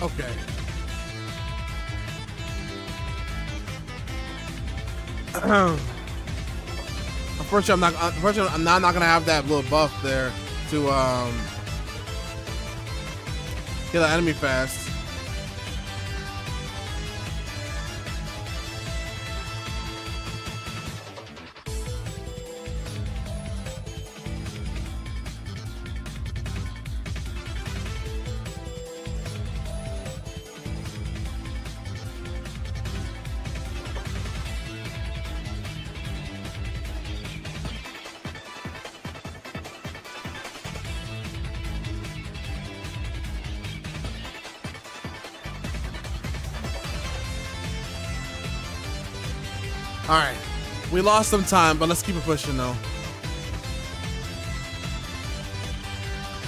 Okay. Unfortunately, I'm not gonna have that little buff there to kill the enemy fast. All right, we lost some time, but let's keep it pushing though.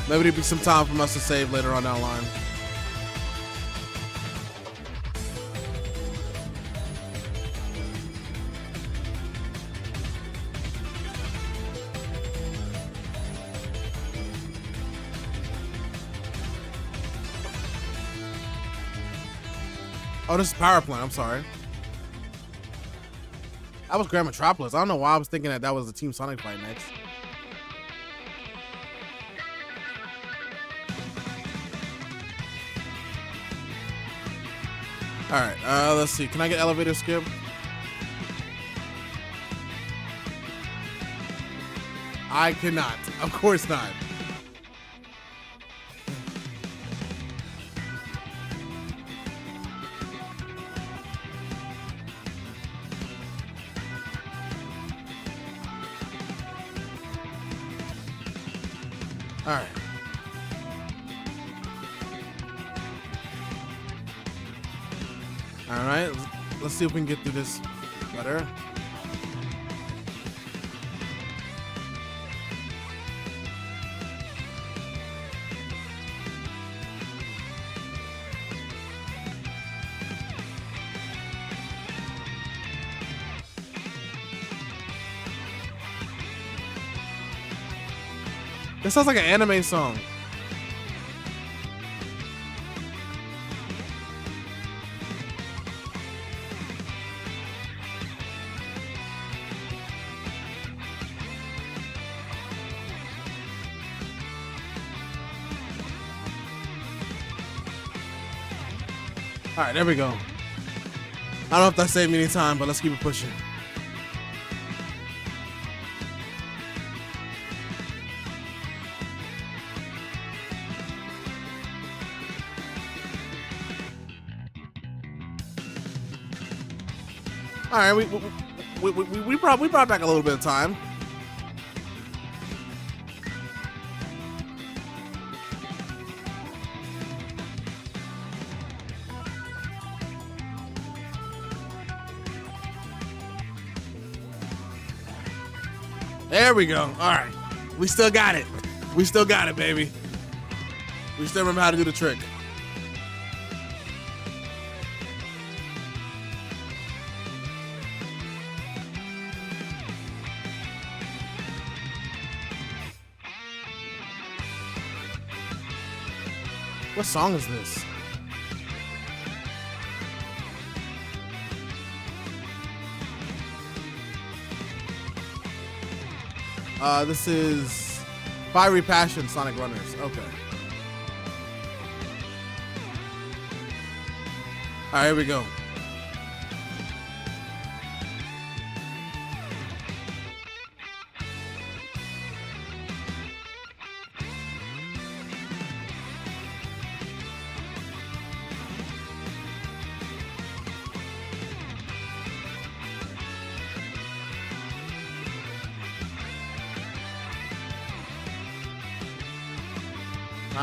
Maybe there'll be some time for us to save later on down the line. Oh, this is Power Plant. I'm sorry. That was Grand Metropolis. I don't know why I was thinking that was the Team Sonic fight next. All right, let's see. Can I get elevator skip? I cannot. Of course not. All right. All right. Let's see if we can get through this better. This sounds like an anime song. All right, there we go. I don't know if that saved me any time, but let's keep it pushing. All right, we brought back a little bit of time. There we go. All right, we still got it. We still got it, baby. We still remember how to do the trick. What song is this? This is Fiery Passion Sonic Runners. Okay. All right, here we go.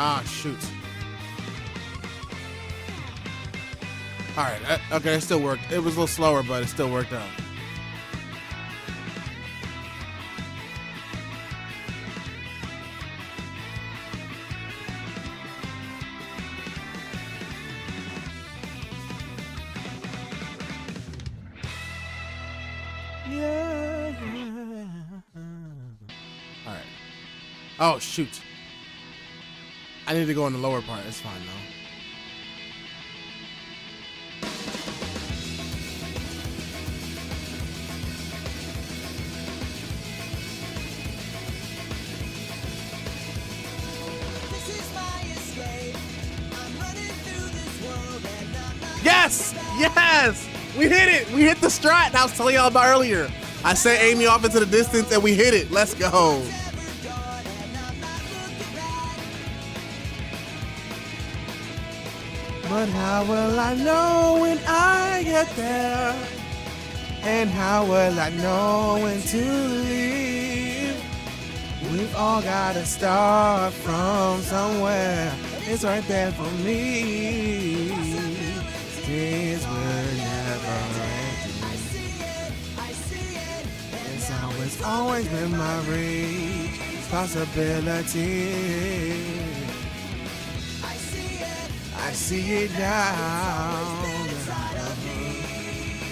Ah, shoot. All right, okay, it still worked. It was a little slower, but it still worked out. Yeah. All right. Oh, shoot. I need to go in the lower part. It's fine though. Yes! Yes! We hit it! We hit the strat I was telling y'all about earlier. I sent Amy off into the distance and we hit it. Let's go. But how will I know when I get there? And how will I know when to leave? We've all gotta start from somewhere. It's right there for me. Things were never ending. It's always been my reach. Possibility. I see it now,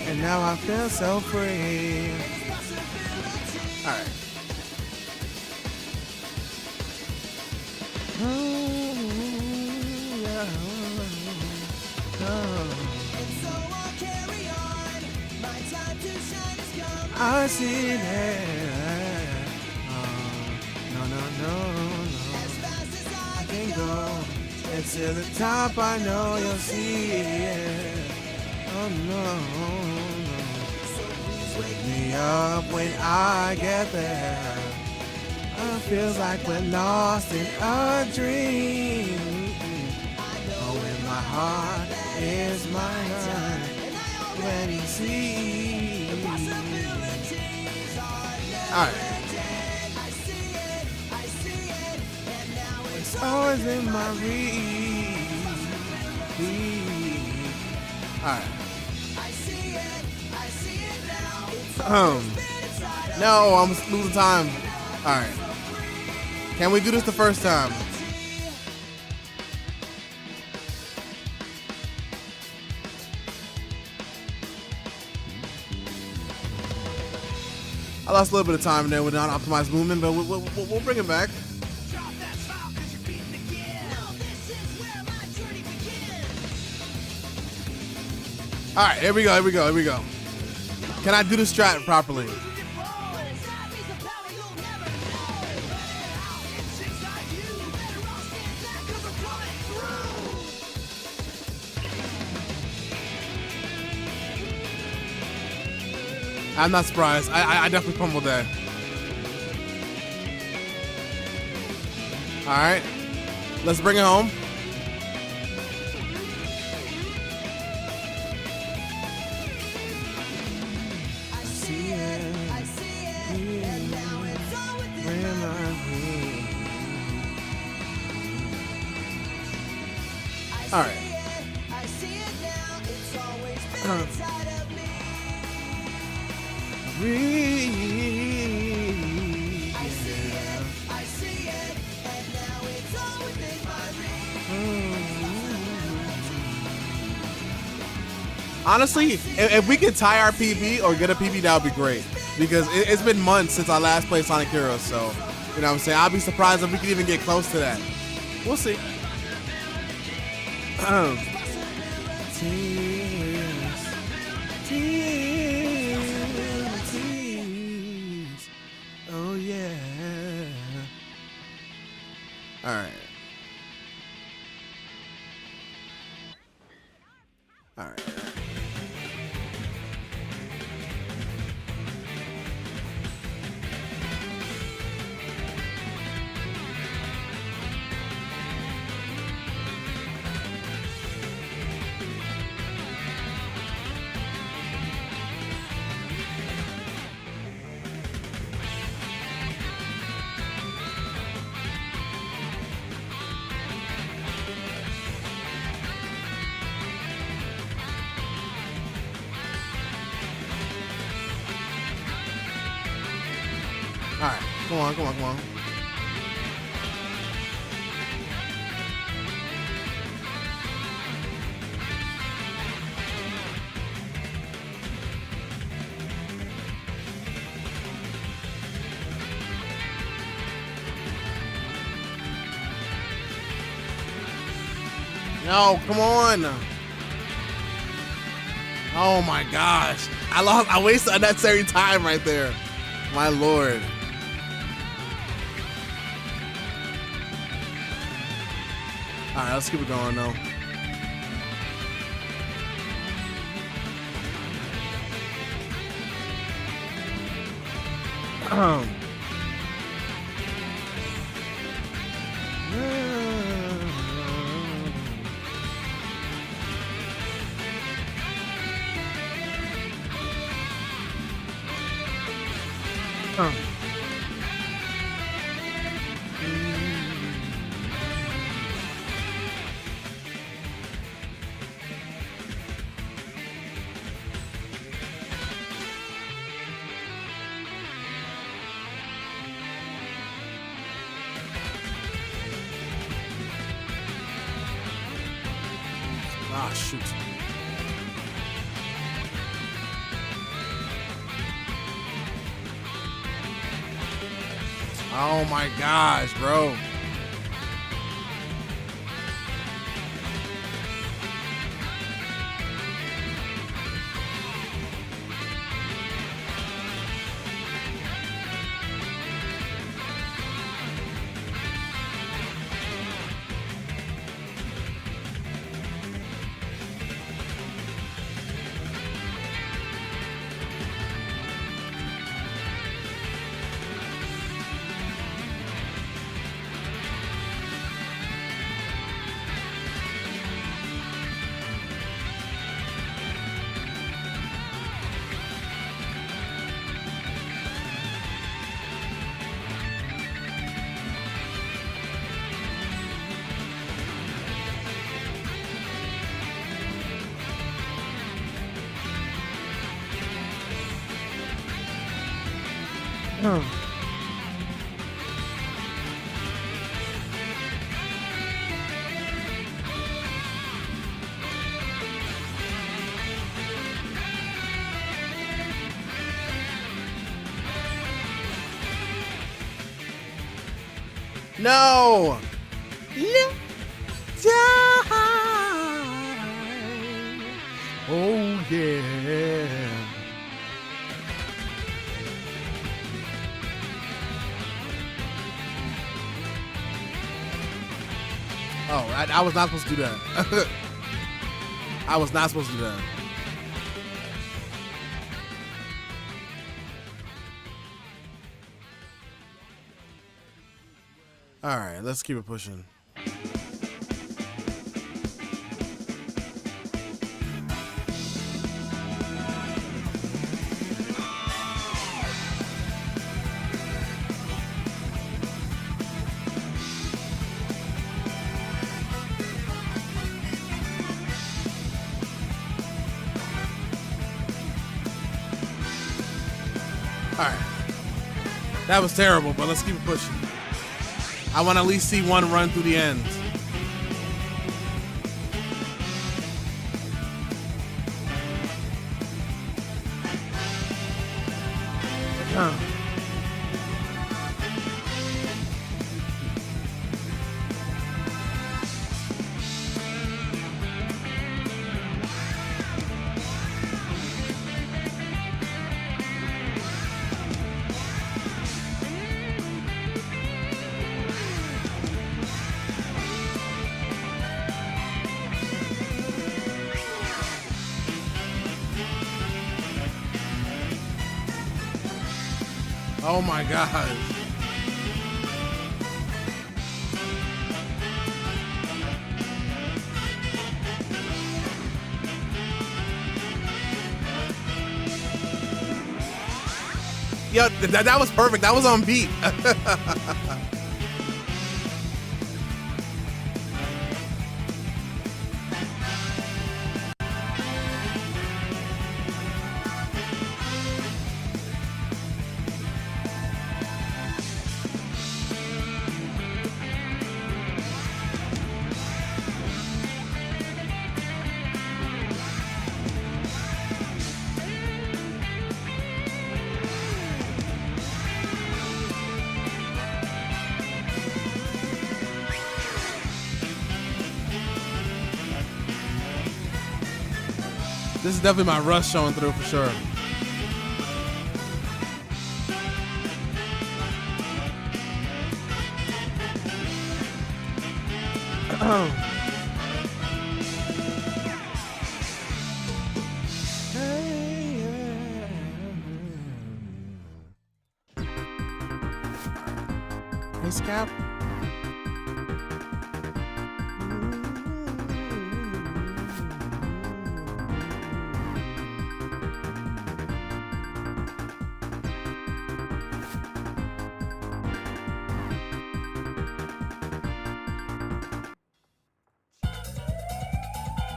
and now I feel so free. All right. I see that. No, no, no, no. I can go and to the top. I know you'll see it. Oh no, no. Wake me up when I get there. It feels like we're lost in a dream. Oh, and my heart is mine when he sees. Alright. It's always in my reach. Alright. No, I'm losing time. Alright. Can we do this the first time? I lost a little bit of time there with non-optimized movement, but we'll bring it back. Alright, here we go. Can I do the strat properly? I'm not surprised. I definitely pummeled that. Alright. Let's bring it home. I see it. And now it's all within my reach. Alright. I see it now. It's always been inside of me. I see it, and now it's all within my reach. Honestly, if we could tie our PB or get a PB, that would be great. Because it's been months since I last played Sonic Heroes, so, you know what I'm saying? I'll be surprised if we could even get close to that. We'll see. Oh yeah. All right. All right. All right, come on. No, come on. Oh my gosh. I wasted unnecessary time right there. My lord. All right, let's keep it going though. Ah, shoot. Oh my gosh, bro. No. Oh yeah. Oh, I was not supposed to do that. I was not supposed to do that. All right, let's keep it pushing. All right, that was terrible, but let's keep it pushing. I want to at least see one run through the end. Oh my God. Yo, that was perfect. That was on beat. This is definitely my rush showing through for sure. Hey, Scap.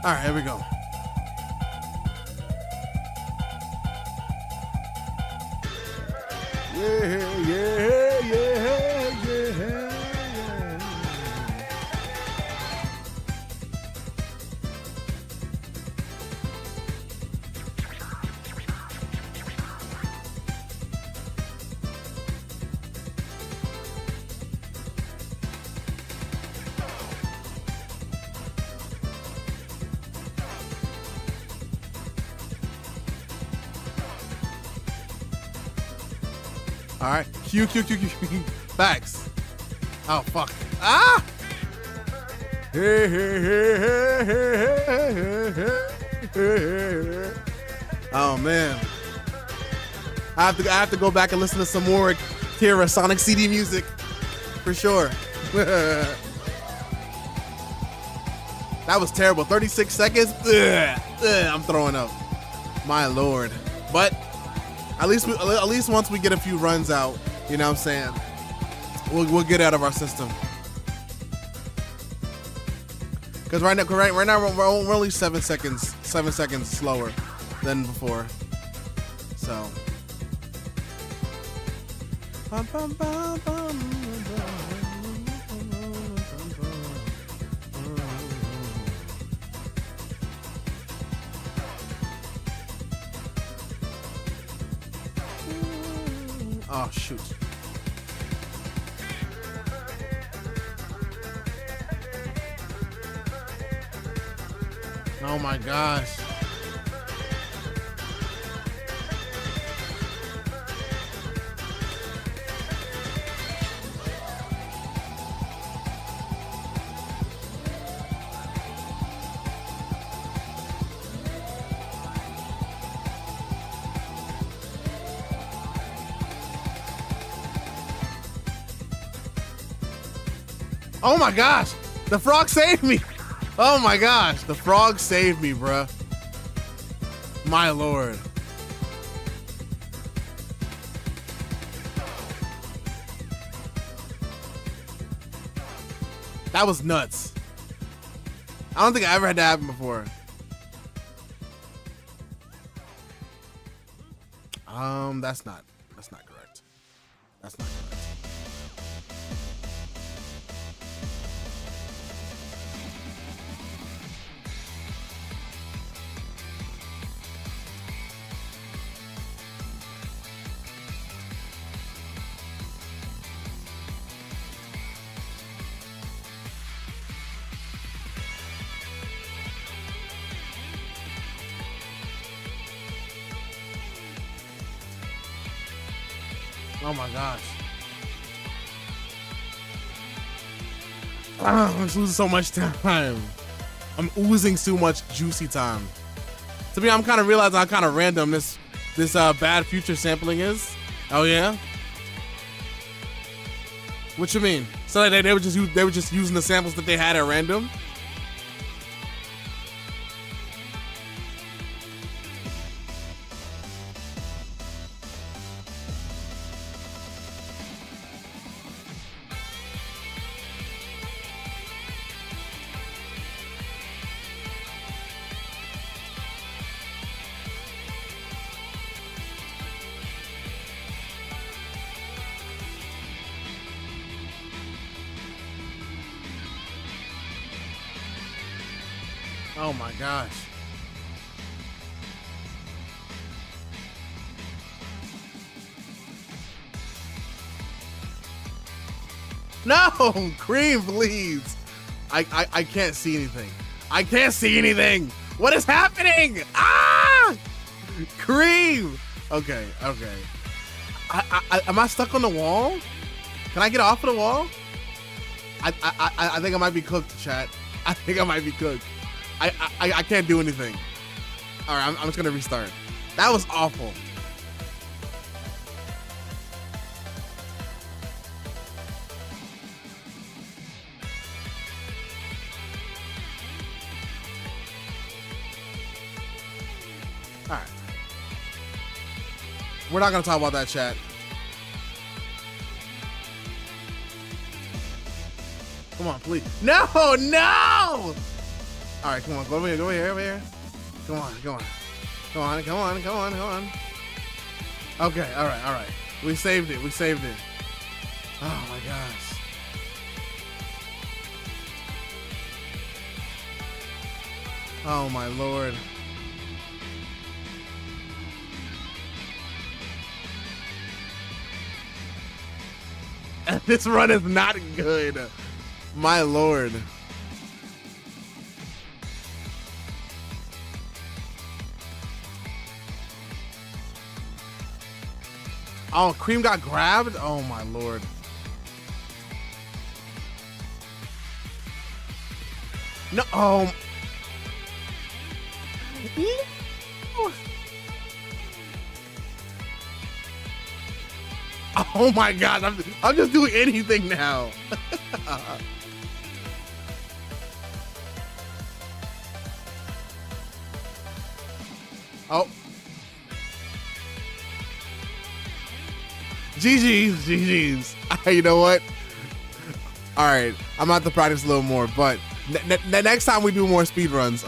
All right, here we go. Yeah, yeah, yeah, yeah. All right, Q. Facts. Oh fuck. Ah. Oh man. I have to go back and listen to some more Kira Sonic CD music for sure. That was terrible. 36 seconds. I'm throwing up. My lord. But at least once we get a few runs out, you know what I'm saying, we'll get out of our system. Because right now we're only 7 seconds slower than before. So Bum, bum, bum, bum, oh shoot. Oh my gosh. Oh my gosh, the frog saved me. Oh my gosh, the frog saved me, bruh. My lord. That was nuts. I don't think I ever had that happen before. That's not correct. That's not correct. Oh my gosh. I'm just losing so much time. I'm oozing too much juicy time. To me, I'm kind of realizing how kind of random this bad future sampling is. Oh yeah? What you mean? So like they were just using the samples that they had at random? Oh my gosh. No, Cream, please. I can't see anything. I can't see anything. What is happening? Ah! Cream. Okay. Am I stuck on the wall? Can I get off of the wall? I think I might be cooked, chat. I think I might be cooked. I can't do anything. All right, I'm just gonna restart. That was awful. All right. We're not gonna talk about that, chat. Come on, please. No. All right, come on, go over here. Come on. Okay, all right. We saved it. Oh my gosh. Oh my lord. This run is not good. My lord. Oh, Cream got grabbed? Oh my lord. No, oh. Oh my god, I'm just doing anything now. Oh. GG's. You know what? All right, I'm gonna have to practice a little more, but next time we do more speed runs,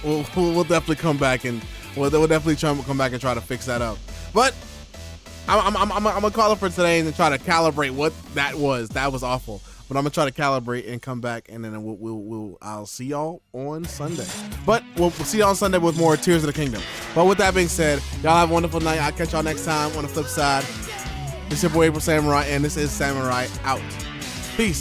we'll definitely come back and we'll definitely come back and try to fix that up. But I'm gonna call it for today and then try to calibrate what that was. That was awful. But I'm gonna try to calibrate and come back, and then I'll see y'all on Sunday. But we'll see y'all on Sunday with more Tears of the Kingdom. But with that being said, y'all have a wonderful night. I'll catch y'all next time on the flip side. This is your boy April Samurai, and this is Samurai out. Peace.